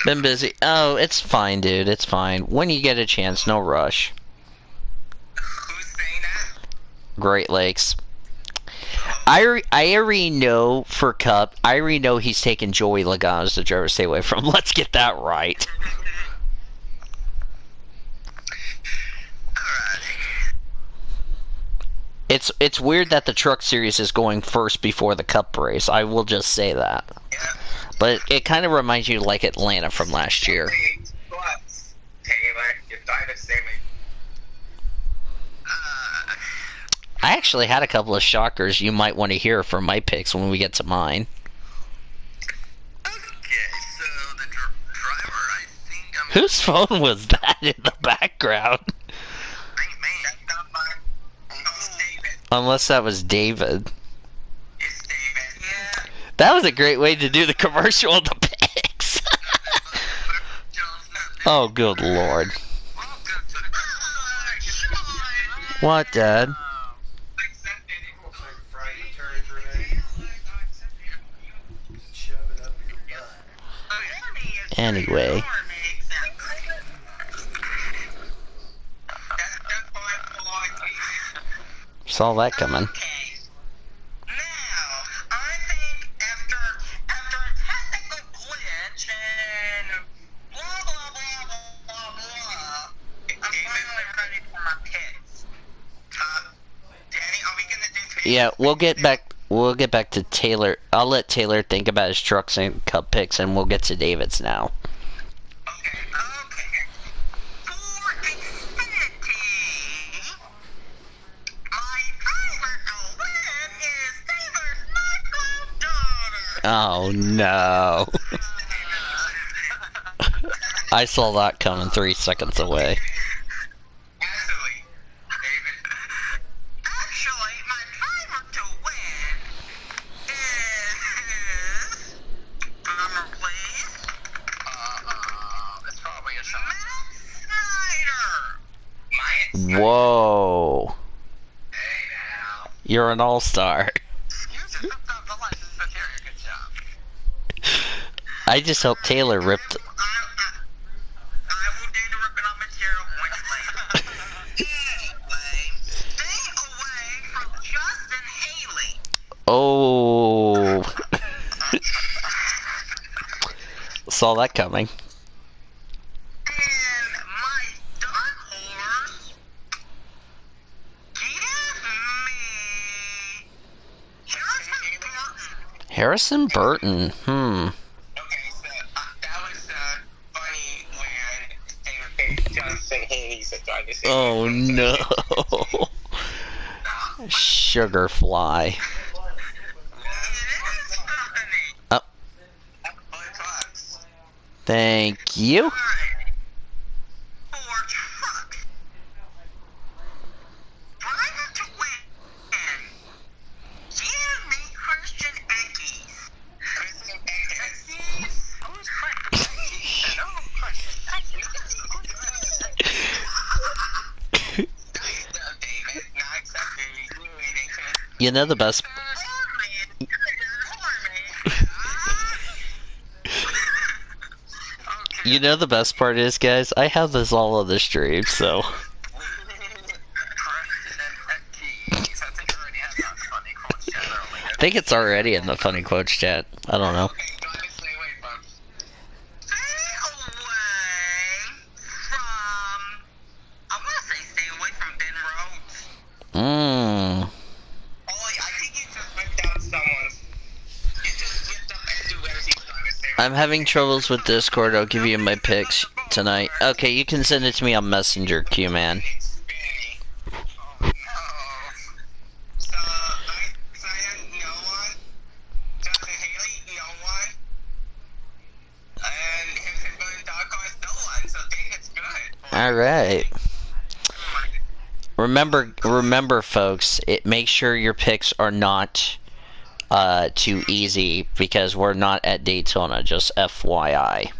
Been busy. Oh, it's fine, dude. It's fine. When you get a chance, no rush. Who's saying that? Great Lakes. I already know for Cup, I already know he's taking Joey Logano as the driver to stay away from. Let's get that right. It's weird that the Truck Series is going first before the Cup race. I will just say that. Yeah. But it kind of reminds you like Atlanta from last year. Taylor, you died of saving. I actually had a couple of shockers you might want to hear from my picks when we get to mine. Okay, so the driver, I think I'm... Whose phone was that in the background? Ain't me. That's not mine. Oh, David. Unless that was David. It's David. Yeah. That was a great way to do the commercial of the picks. Oh, good lord. What, Dad? Anyway. Saw that coming. Okay. Now, I think after a technical glitch and blah blah blah blah blah, I'm finally ready for my picks. Danny, are we gonna do? Yeah, we'll get back to Taylor. I'll let Taylor think about his trucks and Cup picks, and we'll get to David's now. Okay. For Xfinity, my favorite to win is Taylor's my granddaughter. Oh no. I saw that coming 3 seconds away. Actually, my driver to win is... Drummer, please. It's probably a shot. Matt Snyder. Whoa. Hey now. You're an all-star. You just ripped up the license material. Good job. I just hope Taylor ripped... I will do the ripping up material points later. Anyway, stay away from Justin Haley. Oh. Saw that coming. And my dark horse, give me Harrison Burton. Harrison Burton. Okay, so that was funny when David Johnson Haley said trying to say. Oh no. Sugar fly. Oh, thank you. For trucks, driver to win. Give me Christian Eckes. Christian Eckes. Who's Christian? Oh, Christian. David, not accepted. You know the best... You know the best part is, guys, I have this all on the stream, so... I think it's already in the funny quotes chat. I don't know. Okay, go ahead and stay away from. Stay away from. I want to say stay away from Ben Rhodes. Mmm. Ollie, I think you just whipped out someone's. You just whipped up Andrew Webster's driver. I'm having troubles with Discord. I'll give you my picks tonight. Okay, you can send it to me on Messenger, Q-Man. Oh no. So I decided no one. Justin Haley, no one. And Harrison Burton, Dark Horse, no one. So I think it's good. Alright. Remember, folks, make sure your picks are not too easy because we're not at Daytona. Just FYI.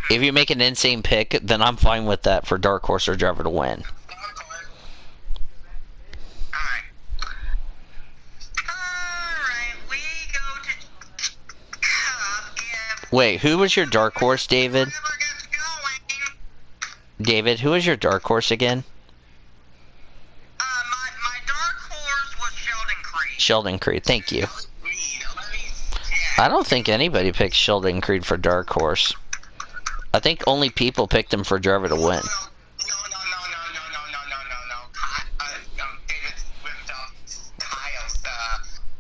If you make an insane pick, then I'm fine with that for dark horse or driver to win. Alright, we go to Cup if Wait, who was your dark horse, David? whoever gets going. David, who was your dark horse again? My dark horse was Sheldon Creed. Sheldon Creed, thank you. Let me check. I don't think anybody picked Sheldon Creed for dark horse. I think only people picked him for driver to win. No. David whipped up Kyle's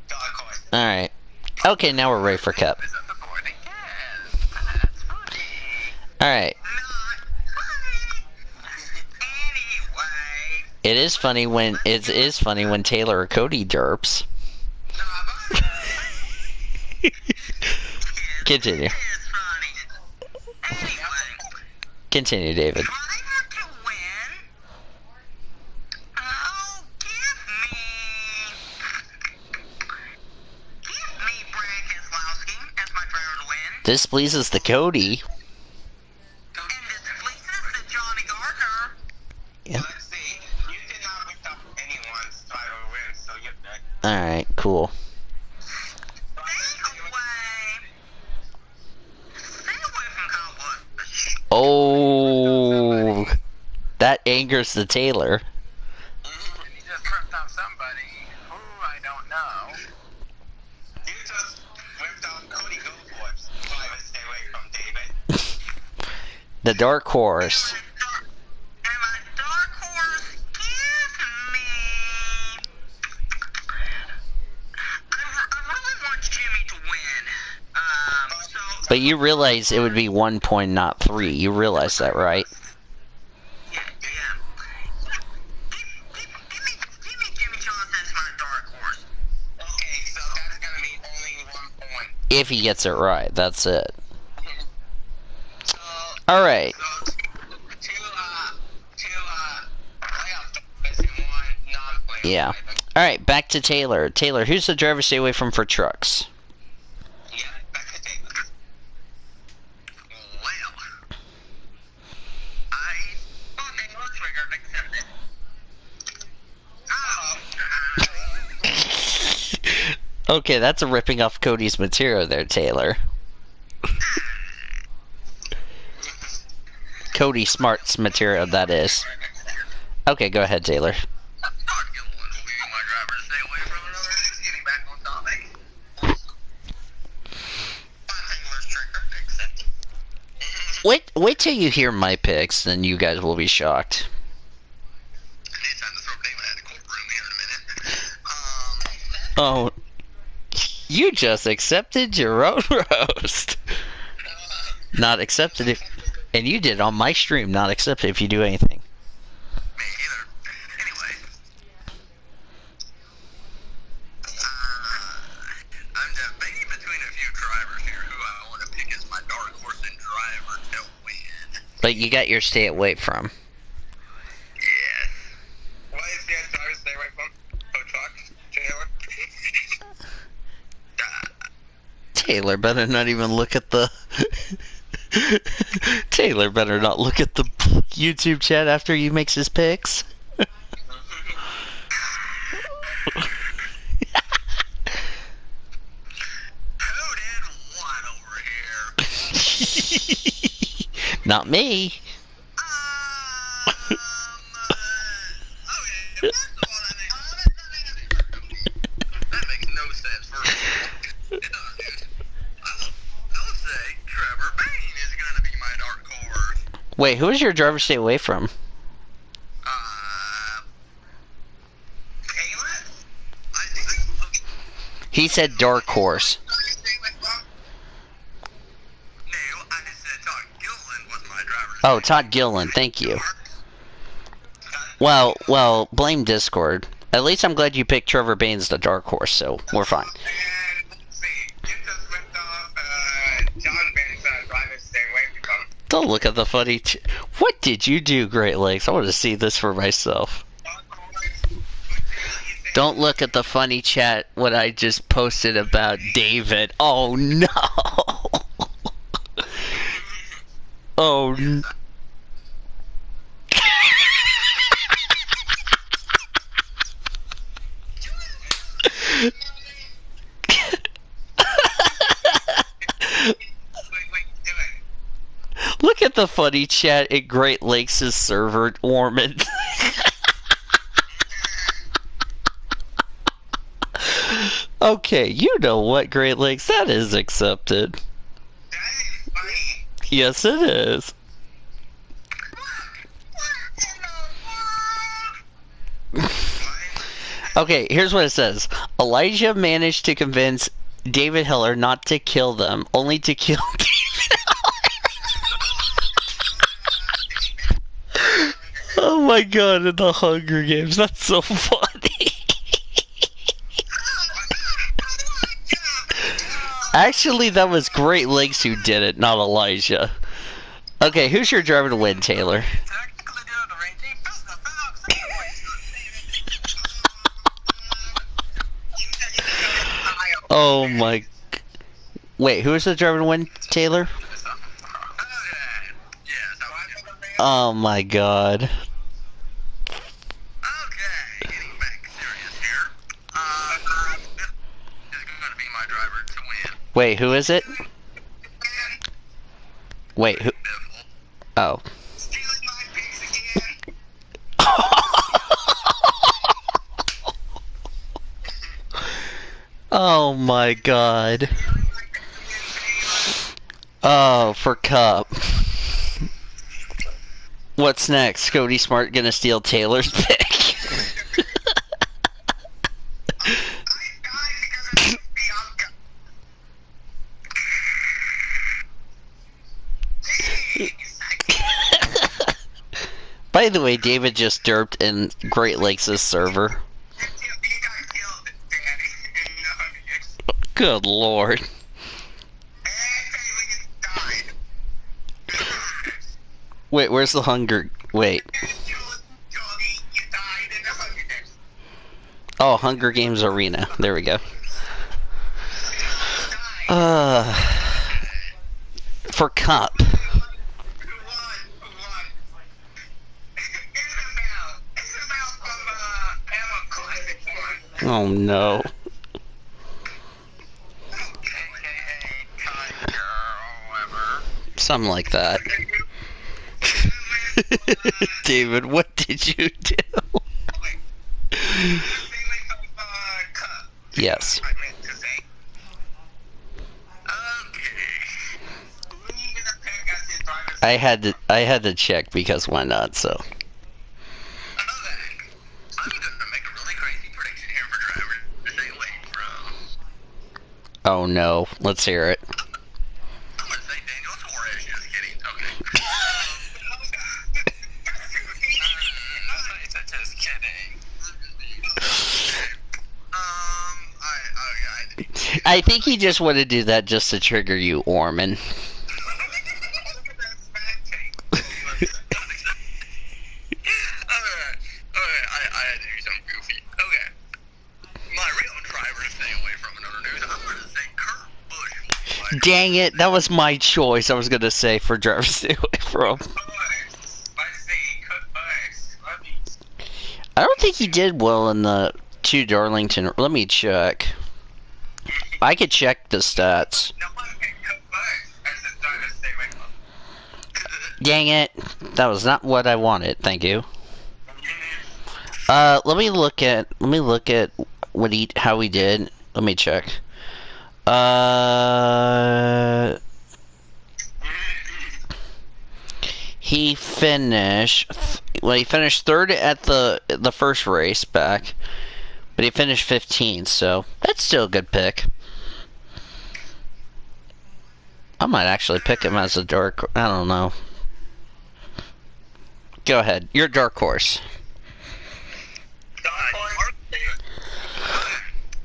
dark horse. Alright. Okay, now we're ready for Cup. Is on the board again. That's funny. Alright. Not funny. Anyway. It is funny when Taylor or Cody derps. Continue. It is funny. Anyway. Continue, David. Driver to win. Oh, give me Brad Keselowski as my driver to win. This pleases the Cody. And this pleases the Johnny Gardner. Yeah. Let's see. You did not pick up anyone's driver to win, so you're good. Alright, cool. Stay away from Kyle Busch. Oh, that angers the Taylor. He just tripped on somebody who I don't know. You just whipped out Cody Goldforce. Driver, stay away from David. The dark horse. And my dark horse gives me. I really want Jimmy to win. So. But you realize it would be 1 point, not 3. You realize that, right? Yeah. Give me Jimmy Johnson as my dark horse. Okay, so that's gonna be only 1 point. If he gets it right, that's it. So. Alright. So two playoff drivers and one non-playoff Yeah. driver. Alright, back to Taylor. Taylor, who's the driver to stay away from for trucks? Yeah, back to David. Well, okay, let's trigger accept it. Okay, that's a ripping off Cody's material there, Taylor. Cody Smart's material, that is. Okay, go ahead, Taylor. Todd Gilliland will be my driver to stay away from another race. Getting back on topic. Taylor's trigger accepted. Wait till you hear my picks, then you guys will be shocked. It's time to throw David out of the courtroom here in a minute. Oh, you just accepted your own roast. Not accepted if, and you did on my stream. Not accepted if you do anything. Me either. Anyway. I'm debating between a few drivers here who I want to pick as my dark horse and driver to win. But you got your stay away from. Yes. What is the driver stay away from? Truck? Taylor? Taylor better not even look at the. Taylor better not look at the YouTube chat after he makes his picks. Who did what over here? Not me. Okay, first of all, that makes no sense. First of all, it does. I'll say Trevor Bain is going to be my dark horse. Wait, who is your driver stay away from? Caleb? Okay. He said dark horse. No, I said Todd Gilliland was my driver. Oh, Todd Gilliland, thank you. Well, blame Discord. At least I'm glad you picked Trevor Baines the dark horse, so we're fine. And let's see, you just ripped off John Bain's driver stay away from. Don't look at the funny. What did you do, Great Lakes? I want to see this for myself. Don't look at the funny chat what I just posted about David. Oh no! Oh. Wait, do it. Look at the funny chat at Great Lakes' server, Ormond. Okay, you know what, Great Lakes? That is accepted. That is funny. Yes, it is. Okay, here's what it says. Elijah managed to convince David Hiller not to kill them, only to kill David Hiller. Oh my god, in the Hunger Games. That's so funny. Actually, that was Great Lakes who did it, not Elijah. Okay, who's your driver to win, Taylor? Oh my... Wait, who is the driver to win, Taylor? Oh my god. Okay, getting back serious here. This is going to be my driver to win. Wait, who is it? Wait, who... Oh. Stealing my picks again. Oh my god. Oh, for Cup. What's next? Cody Smart gonna steal Taylor's pick? By the way, David just derped in Great Lakes' server. Good lord. Wait, where's the hunger? Wait. Oh, Hunger Games Arena. There we go. For Cup. Oh no. Something like that. David, what did you do? Yes. I had to check because why not, so. I'm gonna make a really crazy prediction here for drivers to stay away from. Oh no, let's hear it. I'm gonna say Daniel Suarez, just kidding. Okay. Just kidding. I think he just wanted to do that just to trigger you, Orman. Dang it, that was my choice. I was gonna say for drivers to stay away from. I don't think he did well in the 2 Darlington. Let me check. I could check the stats. Dang it, that was not what I wanted. Thank you. Let me look at what how he did. Let me check. He finished. Well, he finished 3rd at the first race back, but he finished 15th. So that's still a good pick. I might actually pick him as a dark. I don't know. Go ahead. Your dark horse.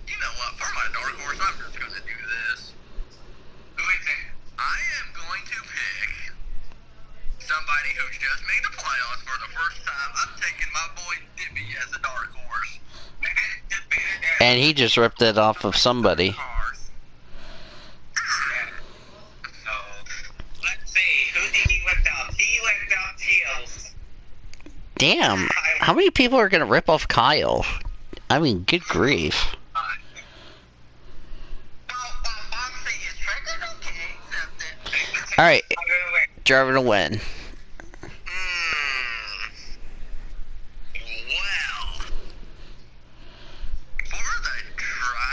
You know what? For my dark horse, I'm just going to do this. Who is it? I am going to pick somebody who's just made the playoffs for the first time. I'm taking my boy Dippy as a dark horse. And he just ripped it off of somebody. So, let's see. Who did he rip that Damn. How many people are going to rip off Kyle? I mean, good grief. Alright, driver to win. Well, for the driver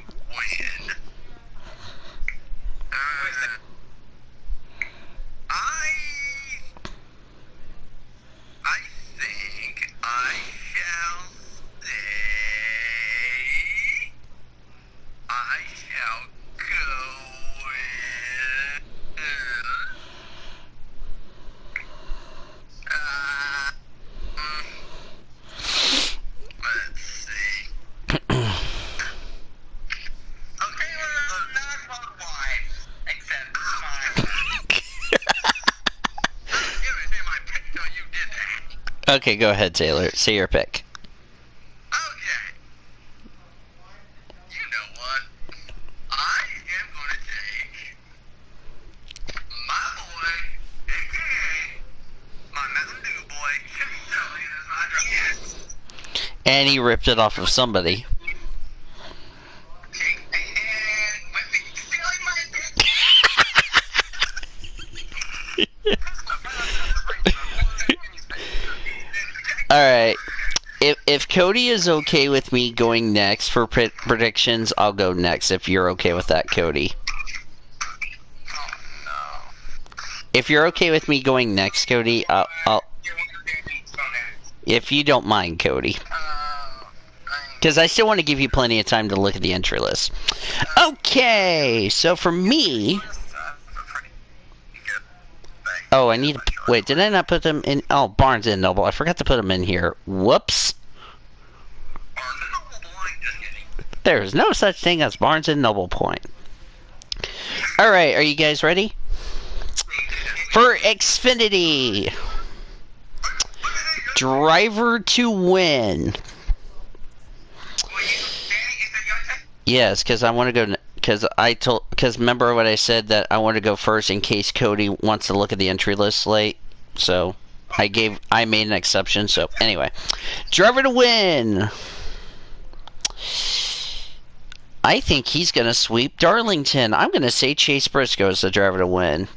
to win, I think I shall say I shall go with let's see. Okay, well, not both wives, except mine. You say my pick, so you did that. Okay, go ahead, Taylor. Say your pick. Okay. You know what? I am going to take my boy, aka my Mountain Dew boy, Chip Sully, as my driver. And he ripped it off of somebody. Okay, and with me stealing my pick. Alright. If Cody is okay with me going next for predictions, I'll go next if you're okay with that, Cody. If you're okay with me going next, Cody, I'll if you don't mind, Cody. Because I still want to give you plenty of time to look at the entry list. Okay, so for me... Oh, I need to... Wait, did I not put them in... Oh, Barnes and Noble. I forgot to put them in here. Whoops. There's no such thing as Barnes and Noble point. Alright, are you guys ready? For Xfinity. Driver to win. Yes, because I want to go... Because remember what I said, that I want to go first in case Cody wants to look at the entry list late. So, I made an exception. So, anyway. Driver to win. I think he's going to sweep Darlington. I'm going to say Chase Briscoe is the driver to win.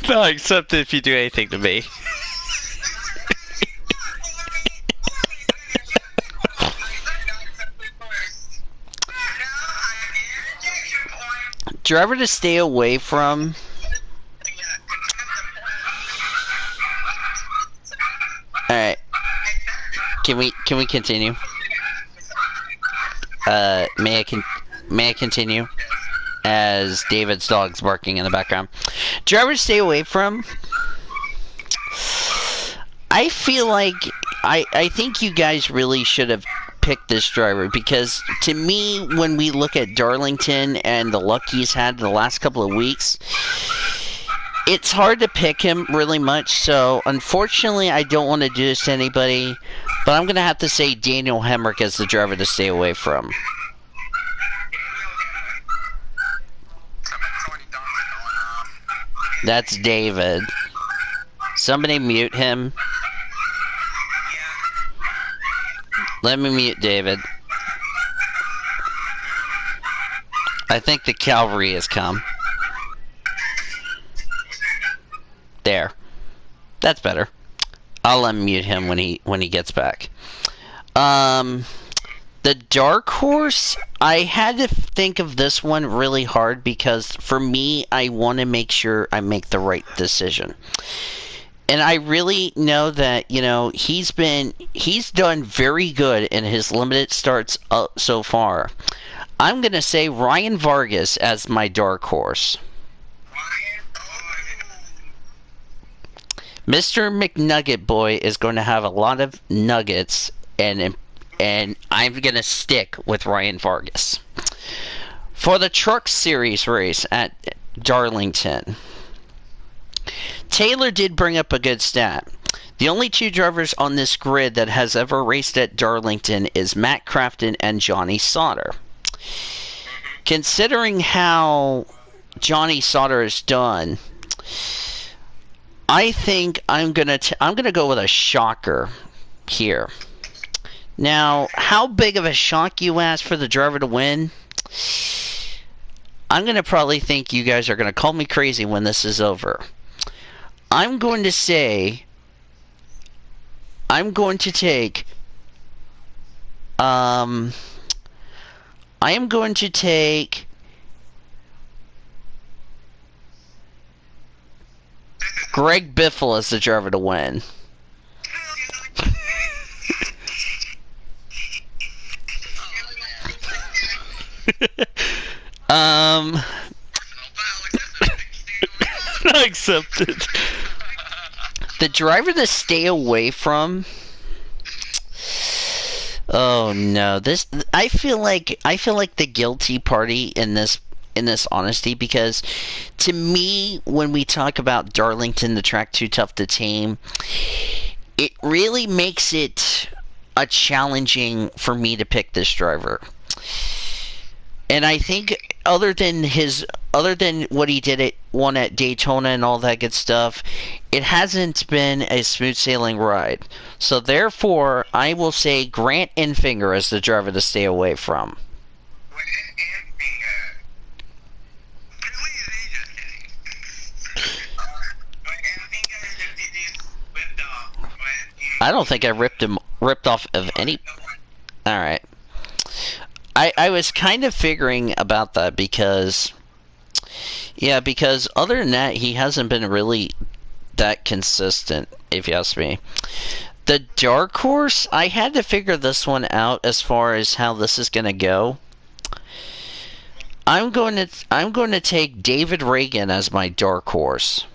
No, except if you do anything to me. Driver to stay away from. Alright. Can we continue? May I continue? As David's dog's barking in the background. Driver to stay away from. I feel like I think you guys really should have picked this driver, because to me, when we look at Darlington and the luck he's had the last couple of weeks, it's hard to pick him really much. So unfortunately, I don't want to do this to anybody, but I'm gonna have to say Daniel Hemrick as the driver to stay away from. That's David. Somebody mute him. Let me mute David. I think the cavalry has come. There. That's better. I'll unmute him when he gets back. The dark horse, I had to think of this one really hard, because for me, I want to make sure I make the right decision. And I really know that, you know, he's done very good in his limited starts so far. I'm going to say Ryan Vargas as my dark horse. Mr. McNugget Boy is going to have a lot of nuggets, and I'm going to stick with Ryan Vargas. For the Truck Series race at Darlington, Taylor did bring up a good stat. The only two drivers on this grid that has ever raced at Darlington is Matt Crafton and Johnny Sauter. considering how Johnny Sauter is done, I think I'm gonna go with a shocker here. Now, how big of a shock you ask for the driver to win? I'm gonna probably think you guys are gonna call me crazy when this is over. I'm going to say I'm going to take I am going to take Greg Biffle as the driver to win. Not accepted. The driver to stay away from. Oh no! I feel like the guilty party in this honesty, because to me, when we talk about Darlington, the track too tough to tame, it really makes it a challenging for me to pick this driver. And I think other than what he won at Daytona and all that good stuff, it hasn't been a smooth sailing ride. So therefore, I will say Grant Enfinger as the driver to stay away from. I don't think I ripped off of any. All right. I was kind of figuring about that because other than that, he hasn't been really that consistent, if you ask me. The dark horse, I had to figure this one out as far as how this is going to go. I'm going to take David Reagan as my dark horse.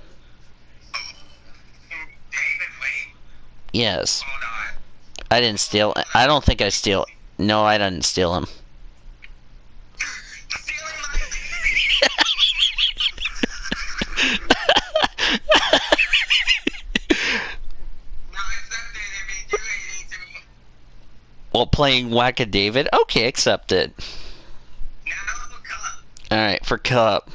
Yes. I didn't steal. I don't think I steal. No, I didn't steal him. While playing Whack-A-David? Okay, accepted. Alright, for Cup.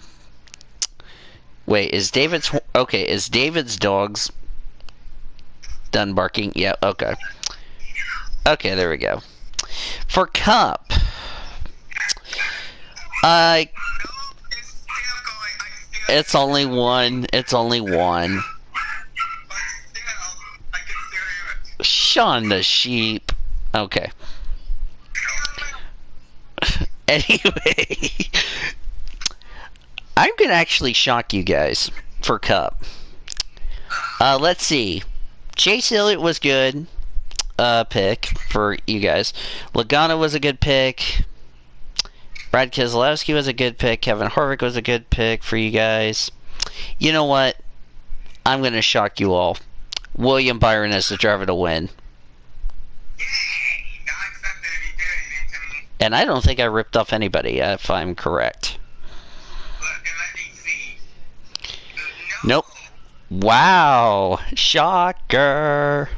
Wait, is David's dogs done barking? Yeah, okay. Okay, there we go. For Cup, it's only one. It's only one. Shaun the Sheep. Okay. Anyway, I'm gonna actually shock you guys for Cup. Let's see. Chase Elliott was good. Pick for you guys. Logano was a good pick. Brad Keselowski was a good pick. Kevin Harvick was a good pick for you guys. You know what? I'm going to shock you all. William Byron as the driver to win. And I don't think I ripped off anybody, if I'm correct. Nope. Wow. Shocker.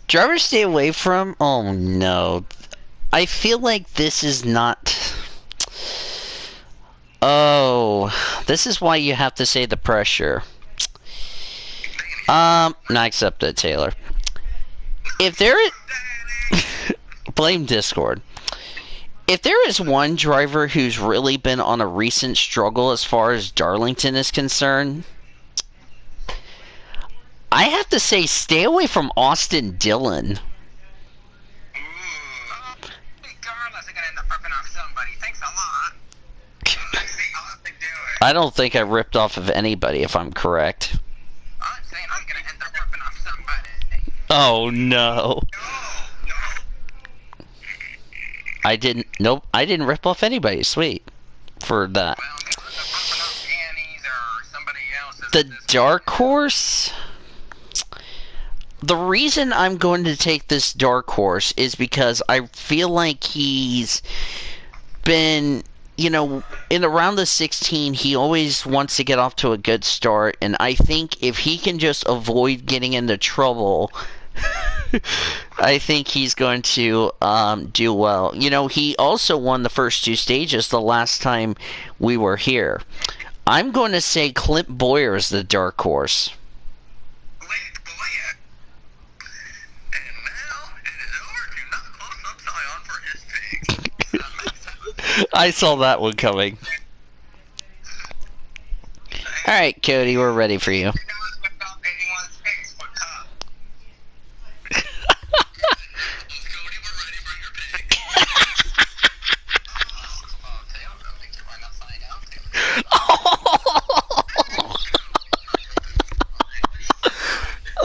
Driver stay away from? Oh no. I feel like this is not... Oh. This is why you have to say the pressure. Not accepted, Taylor. If there is... Blame Discord. If there is one driver who's really been on a recent struggle as far as Darlington is concerned, I have to say stay away from Austin Dillon. I don't think I ripped off of anybody, if I'm correct. I'm saying I'm gonna end up ripping off somebody. Oh no. I didn't. Nope. I didn't rip off anybody. Sweet. For that. The dark horse. The reason I'm going to take this dark horse is because I feel like he's been, you know, in around the 16, he always wants to get off to a good start, and I think if he can just avoid getting into trouble I think he's going to do well. You know, he also won the first two stages the last time we were here. I'm going to say Clint Boyer is the dark horse. Clint Boyer. And now it is over to not close up Zion for his pick. I saw that one coming. All right, Cody, we're ready for you. Anyone's picks for Cup. Cody, we're ready for your pick. Taylor, I think you might not find out, Taylor.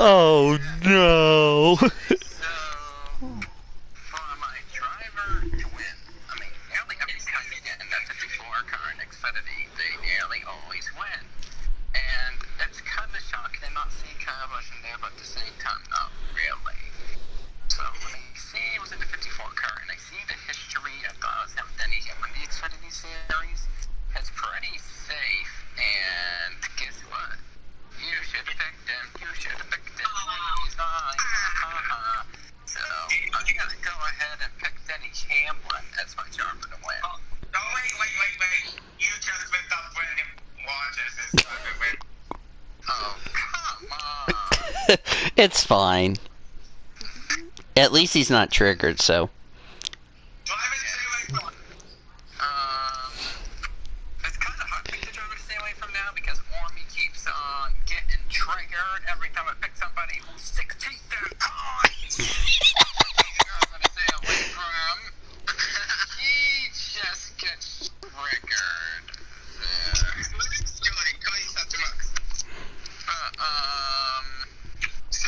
Oh no! So, for my driver to win, I mean, nearly every time you get in that 54 car in Xfinity, they nearly always win. And it's kind of shocking to not see Kyle Busch in there, but at the same time, not really. So when I see it was in the 54 car, and I see the history, I thought it was him, then he won the Xfinity Series. It's pretty safe, and guess what? You should have picked him. You should have picked him. He's mine. So I'm gonna go ahead and pick Denny Hamlin as my driver to win. Oh, wait. You just messed up Brandon Waters is trying to win. Oh, come on. It's fine. At least he's not triggered, so. Driving stay away from. It's kind of hard to pick the driver to stay away from now because Ormy keeps on getting triggered every time I pick somebody who's 6 teeth and points. I'm gonna stay away from. He just gets triggered. Cody, stop your mouth.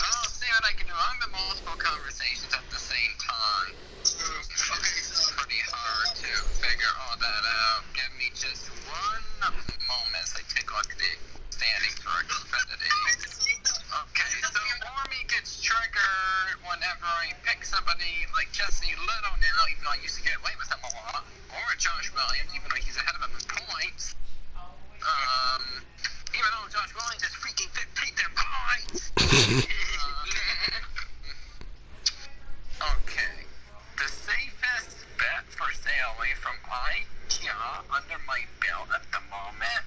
I'll see what I can do. I'm in multiple conversations at the same time. It's pretty hard to figure all that out. Give me just one moment as I take a look at the standings for Xfinity. Okay, so Ormy gets triggered whenever I pick somebody like Jesse Little now, even though I used to get away with him a lot, or Josh Williams, even though he's ahead of him in points. Even though Josh Williams is freaking 15 their points. Okay. The safest bet for stay away from IKEA under my belt at the moment,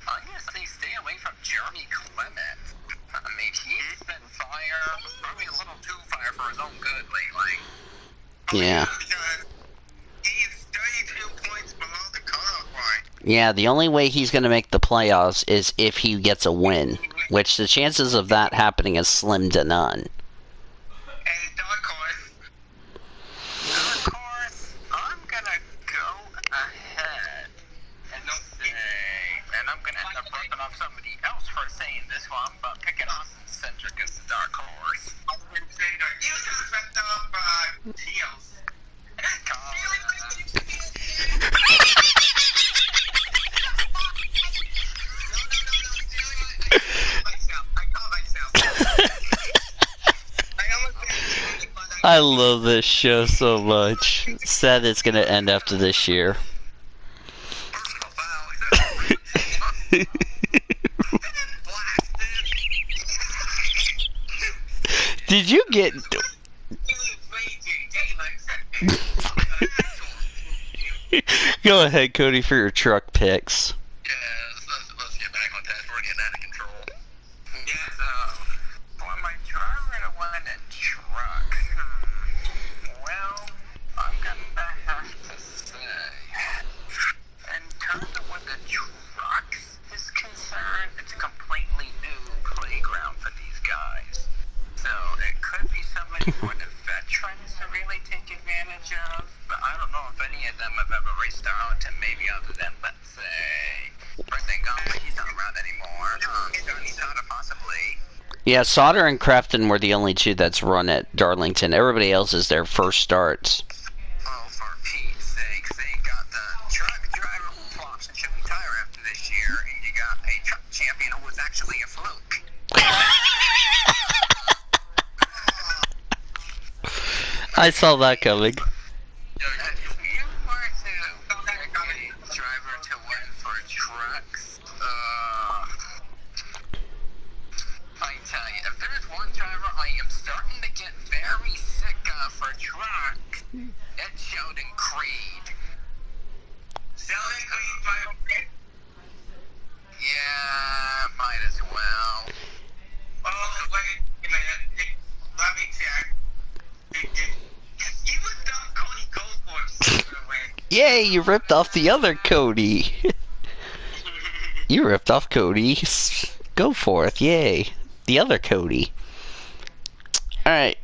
I'm going to say stay away from Jeremy Clement. I mean, he's been fire, probably a little too fire for his own good lately. Yeah. Because he's 32 points below the cutoff line. Yeah, the only way he's going to make the playoffs is if he gets a win, which the chances of that happening is slim to none. And dark horse. Of course, I'm going to go ahead and say, and I'm going to end up ripping off somebody else for saying this one, but picking Austin Centric as the dark horse. I was going to say that you just messed up Teals. I love this show so much. Sad it's going to end after this year. Did you get... Go ahead, Cody, for your truck picks. Yeah, let's get back on task. We're getting out of control. Yeah, so for my driver to win a truck, well, I'm gonna have to say, in terms of what the trucks is concerned, it's a completely new playground for these guys. So it could be somebody for the veterans to really take advantage of, but I don't know if any of them have ever raced Arlington, maybe other than, let's say, Brendan Gumley, he's not around anymore. Johnny Sauter, possibly. Yeah, Sauter and Crafton were the only two that's run at Darlington. Everybody else is their first starts. Oh, for Pete's sake, they got the truck driver who flops and chipping tire after this year, and you got a truck champion who was actually a fluke. I saw that coming. If you were to pick a driver to win for trucks, I tell you, if there's one driver I am starting to Yay, you ripped off the other Cody. You ripped off Cody. Go forth, yay. The other Cody. Alright.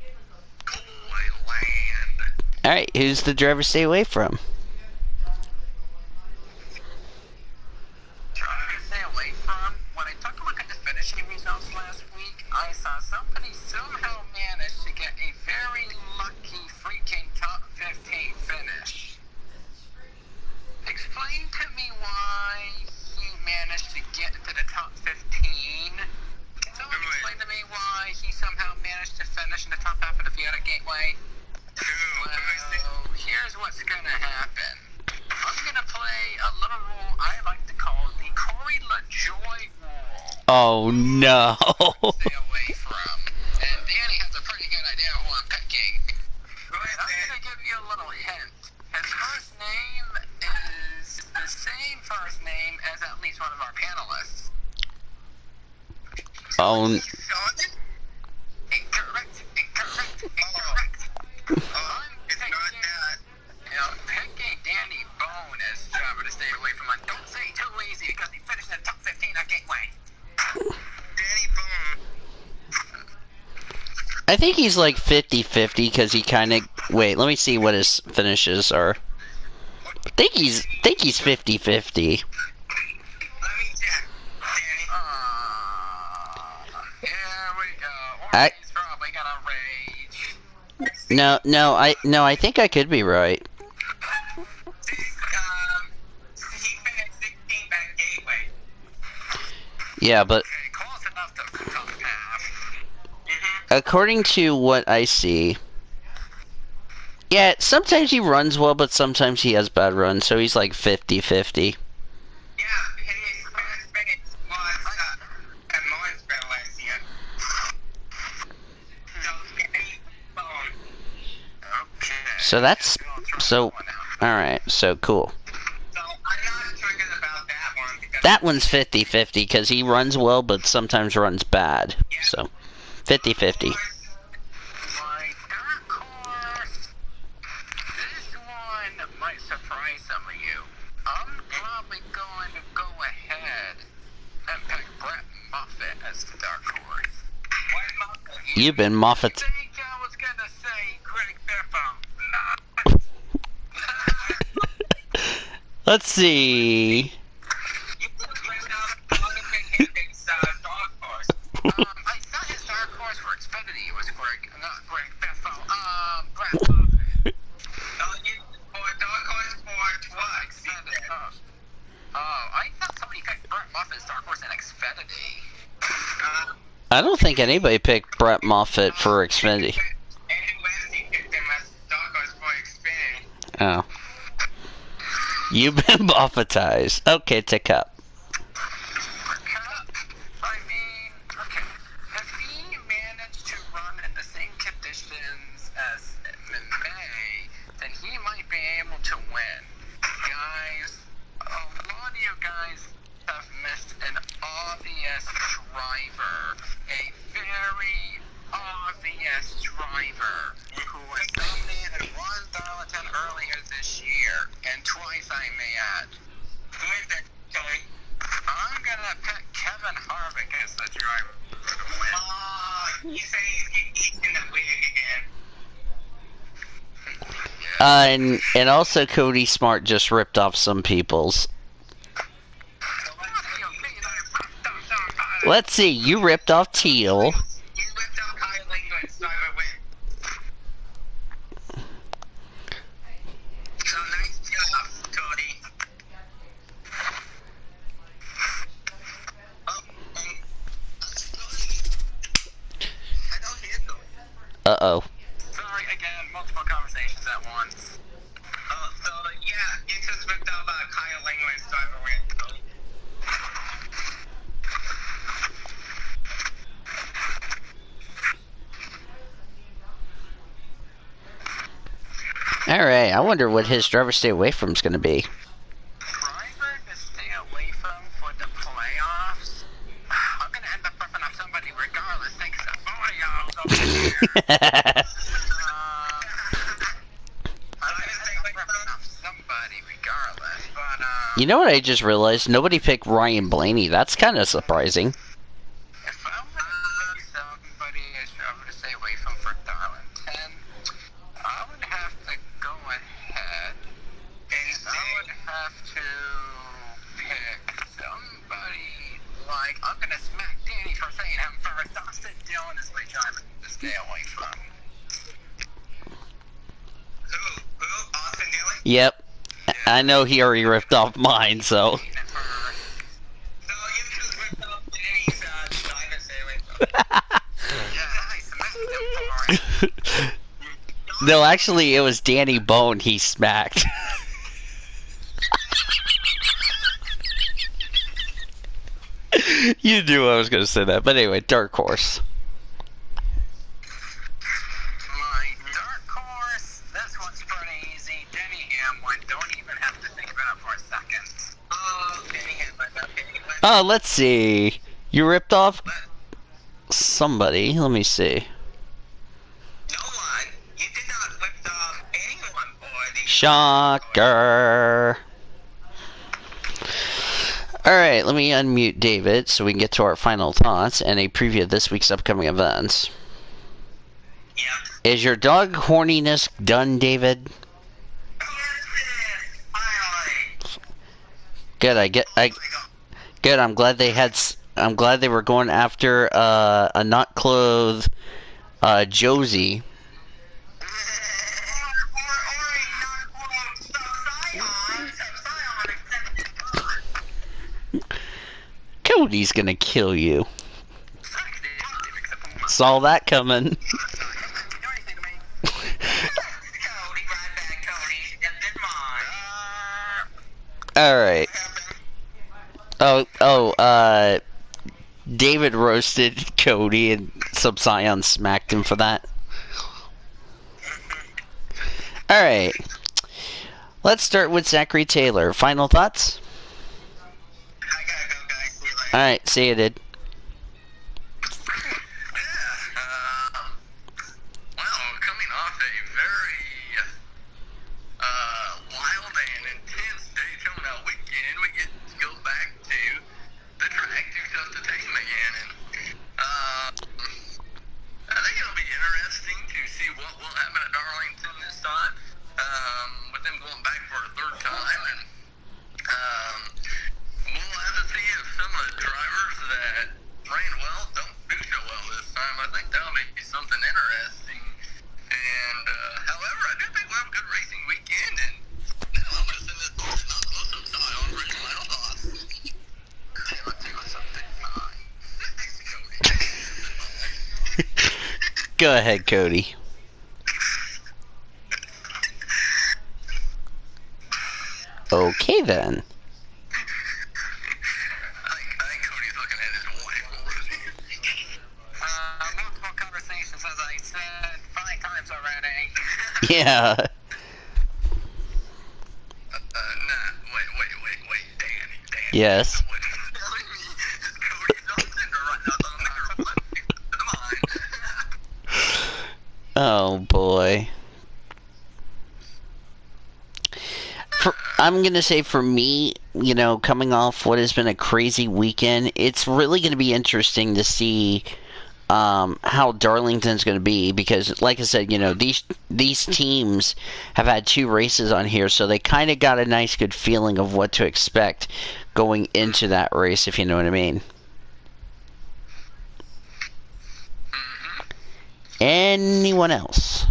Alright, who's the driver stay away from? Driver stay away from. When I took a look at the finishing results last week, I saw somebody somehow managed to get a very lucky freaking top 15 finish. Explain to me why he managed to get to the top 15. Can someone explain to me why he somehow managed to finish in the top half of the Fiat Gateway? Well, here's what's gonna happen. I'm gonna play a little rule I like to call the Corey LaJoy rule. Oh no. Stay away from. And Danny has a pretty good idea of who I'm picking. And I'm gonna give you a little hint. His first name is the same first name as at least one of our panelists. Oh. Incorrect. I'm picking Danny Bone as driver to stay away from. And don't say too easy because he finished in the top 15 at Gateway. Danny Bone. I think he's like 50-50 because he kind of... Wait, let me see what his finishes are. I think he's 50-50. Let me check. Here we go. I- He's probably gonna rage. No, I think I could be right. He finished 16th at Gateway. Yeah, but Okay, close enough to top half. according to what I see... Yeah, sometimes he runs well, but sometimes he has bad runs, so he's like 50-50. Yeah, his first finish was at Morrisville last year. So, Danny Bone. Okay. So that's... So... Alright, so cool. So, I'm not triggered about that one because That one's 50-50 because he runs well, but sometimes runs bad. So, 50-50. My dark horse. This one might surprise some of you. I'm probably going to go ahead and pick Brett Moffitt as the dark horse. what Muffin? You've been Moffat. think I was gonna say Greg Biffle. Let's see. You put Greg down on his dog horse. I thought his dark horse for Xfinity was Greg, not Greg Biffle. Brett Moffitt. For dog horse for what? Xfinity. Oh, I thought somebody picked Brett Moffitt's dark horse in Xfinity. I don't think anybody picked Brett Moffitt for Xfinity. Andy Wednesday picked him as dog horse for Xfinity. Oh. You've been Moffatized. Okay, tick up. I mean, okay. If he managed to run in the same conditions as May, then he might be able to win. Guys, a lot of you guys have missed an obvious driver. A very obvious driver who was nominated at Ron Darlington earlier this year, and twice I may add. Who is that, Joey? I'm gonna pick Kevin Harvick as the driver. You say he's in the wig again. And also Cody Smart just ripped off some people's. Let's see, you ripped off Teal. You ripped out Kyle England's driver win. So nice job, Cody. I don't hear Cody. Uh-oh. Sorry, again, multiple conversations at once. So yeah, you just ripped out Kyle England's driver win, Cody. Alright, I wonder what his driver stay away from is going to be. Driver to stay away from for the playoffs? I'm gonna end up ripping up somebody regardless, thanks to Boreals over here. I'm gonna end up ripping up somebody You know what I just realized? Nobody picked Ryan Blaney. That's kind of surprising. If I would pick somebody I would stay away from for Darlington, I would have to go ahead and I would have to pick somebody like, I'm going to smack Danny for saying him first. Austin Dillon is my driver to stay away from. Who? Austin Dillon? Yep. I know he already ripped off mine, so. No, you just ripped off Danny's driver, stay away from. Yeah, I smacked him for it. No, actually, it was Danny Bone he smacked. You knew I was going to say that. But anyway, Dark Horse. My dark horse, this one's pretty easy. Denny Hamlin, don't even have to think about it for a second. Oh, Danny Hamlin, okay. Oh, let's see. You ripped off somebody. Let me see. No one. You did not rip off anyone, boy. Shocker. Alright, let me unmute David so we can get to our final thoughts and a preview of this week's upcoming events. Yep. Is your dog horniness done, David? Good, good, I'm glad they were going after a not clothed Josie. Cody's gonna kill you. Saw that coming. Alright. David roasted Cody and Subzion smacked him for that. Alright. Let's start with Zachary Taylor. Final thoughts? I gotta go, guys. See you later. Alright, see you, dude. Well, coming off a very wild and intense Daytona weekend, we get to go back to the track, do stuff to take them again, and I think it'll be interesting to see what will happen at Darlington this time, with them going back for a third time, and we'll have to see if some of the drivers that ran well don't do so well this time. I think that'll be something interesting. And, however, I do think we'll have a good racing weekend. And now I'm going to send this ball to not close some style for his final thoughts. Let's do something. Thanks, Cody. Go ahead, Cody. Okay, then. I think Cody's looking at his wife already. Multiple conversations, as I said 5 times already. Yeah. Wait, Danny. Yes. What are you telling me is Cody's on Tinder right now, so I'm going to reflect to the mind. Oh, boy. I'm going to say for me, you know, coming off what has been a crazy weekend, it's really going to be interesting to see how Darlington's going to be because, like I said, you know, these teams have had 2 races on here, so they kind of got a nice, good feeling of what to expect going into that race, if you know what I mean. Anyone else?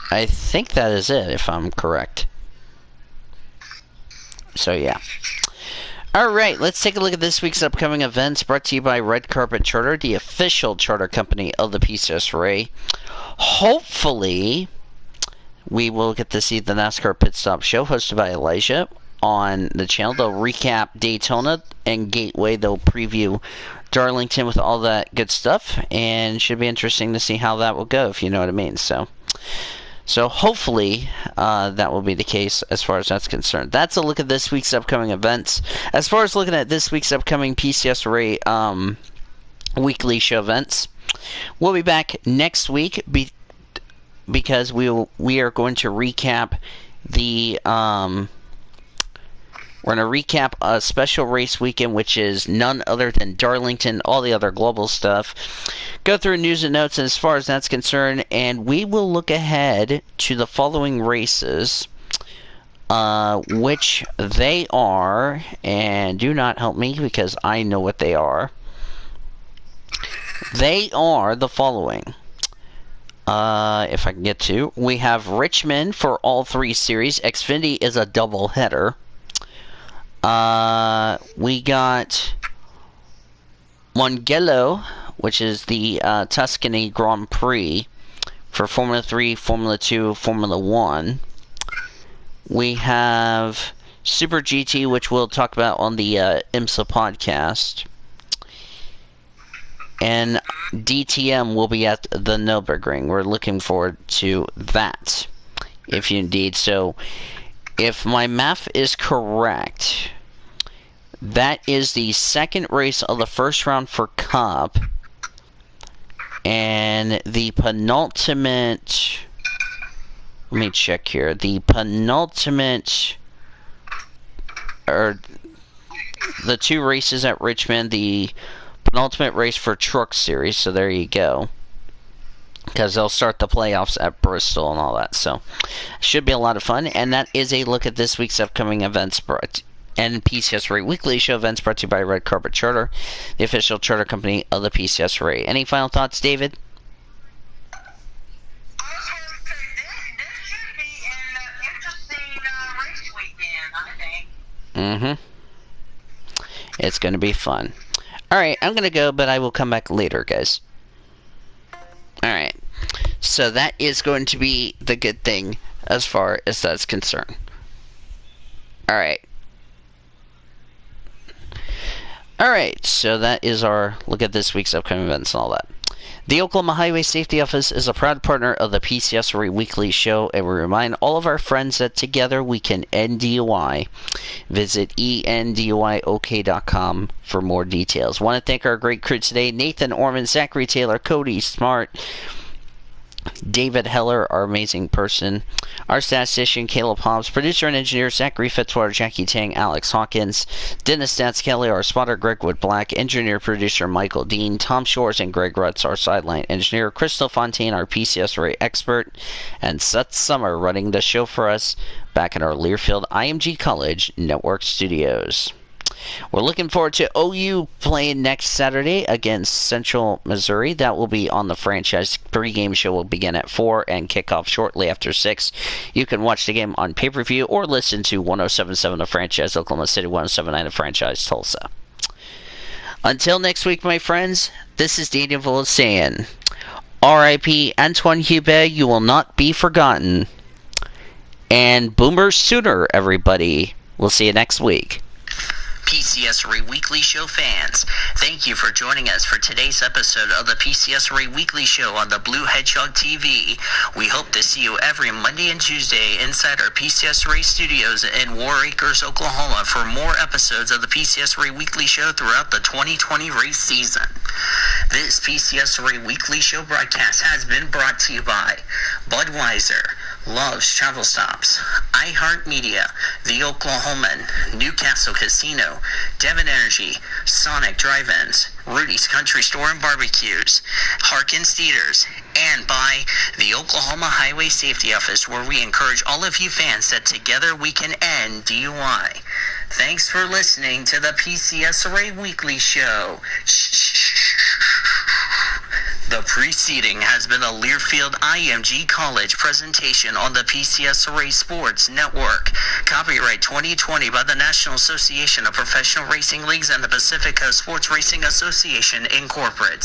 I think that is it, if I'm correct. So, yeah. Alright, let's take a look at this week's upcoming events brought to you by Red Carpet Charter, the official charter company of the PCSRA. Hopefully, we will get to see the NASCAR Pit Stop Show hosted by Elijah on the channel. They'll recap Daytona and Gateway. They'll preview Darlington with all that good stuff, and it should be interesting to see how that will go, if you know what I mean. So hopefully that will be the case as far as that's concerned. That's a look at this week's upcoming events. As far as looking at this week's upcoming PCSRA weekly show events, we'll be back next week because we are going to recap the we're going to recap a special race weekend, which is none other than Darlington, all the other global stuff. Go through news and notes as far as that's concerned, and we will look ahead to the following races, which they are, and do not help me because I know what they are. They are the following. If I can get to, we have Richmond for all 3 series. Xfinity is a double header. We got Mugello, which is the Tuscany Grand Prix for Formula 3, Formula 2, Formula 1. We have Super GT, which we'll talk about on the IMSA podcast. And DTM will be at the Nürburgring. We're looking forward to that, if indeed. So, if my math is correct, that is the second race of the first round for Cup, and the penultimate. Let me check here. The penultimate, or the 2 races at Richmond. The penultimate race for Truck Series. So there you go. Because they'll start the playoffs at Bristol and all that. So, should be a lot of fun. And that is a look at this week's upcoming events and PCSRA Weekly Show events brought to you by Red Carpet Charter, the official charter company of the PCSRA. Any final thoughts, David? I was going to say, this should be an interesting race weekend, I think. It's going to be fun. Alright, I'm going to go, but I will come back later, guys. Alright, so that is going to be the good thing as far as that's concerned. Alright. Alright, so that is our look at this week's upcoming events and all that. The Oklahoma Highway Safety Office is a proud partner of the PCSRA Weekly Show, and we remind all of our friends that together we can end DUI. Visit enduyok.com for more details. Want to thank our great crew today: Nathan Orman, Zachary Taylor, Cody Smart, David Heller, our amazing person, our statistician Caleb Hobbs, producer and engineer Zachary Fitzwater, Jackie Tang, Alex Hawkins, Dennis Stats Kelly, our spotter Greg Wood Black, engineer producer Michael Dean, Tom Shores and Greg Rutz, our sideline engineer, Crystal Fontaine, our PCSRA expert, and Seth Summer running the show for us back in our Learfield IMG College Network studios. We're looking forward to OU playing next Saturday against Central Missouri. That will be on the franchise. Pre-game show will begin at 4 and kick off shortly after 6. You can watch the game on pay-per-view or listen to 107.7 The Franchise Oklahoma City, 107.9 The Franchise Tulsa. Until next week, my friends, this is Daniel Vola saying, R.I.P. Antoine Hubert, you will not be forgotten. And Boomer Sooner, everybody. We'll see you next week. PCSRA Weekly Show fans, thank you for joining us for today's episode of the PCSRA Weekly Show on the Blue Hedgehog TV. We hope to see you every Monday and Tuesday inside our PCSRA studios in War Acres, Oklahoma for more episodes of the PCSRA Weekly Show throughout the 2020 race season. This PCSRA Weekly Show broadcast has been brought to you by Budweiser, Love's Travel Stops, iHeartMedia, The Oklahoman, Newcastle Casino, Devon Energy, Sonic Drive-Ins, Rudy's Country Store and Barbecues, Harkins Theaters, and by the Oklahoma Highway Safety Office, where we encourage all of you fans that together we can end DUI. Thanks for listening to the PCSRA Weekly Show. The preceding has been a Learfield IMG College presentation on the PCSRA Sports Network. Copyright 2020 by the National Association of Professional Racing Leagues and the Pacific Coast Sports Racing Association, Incorporated.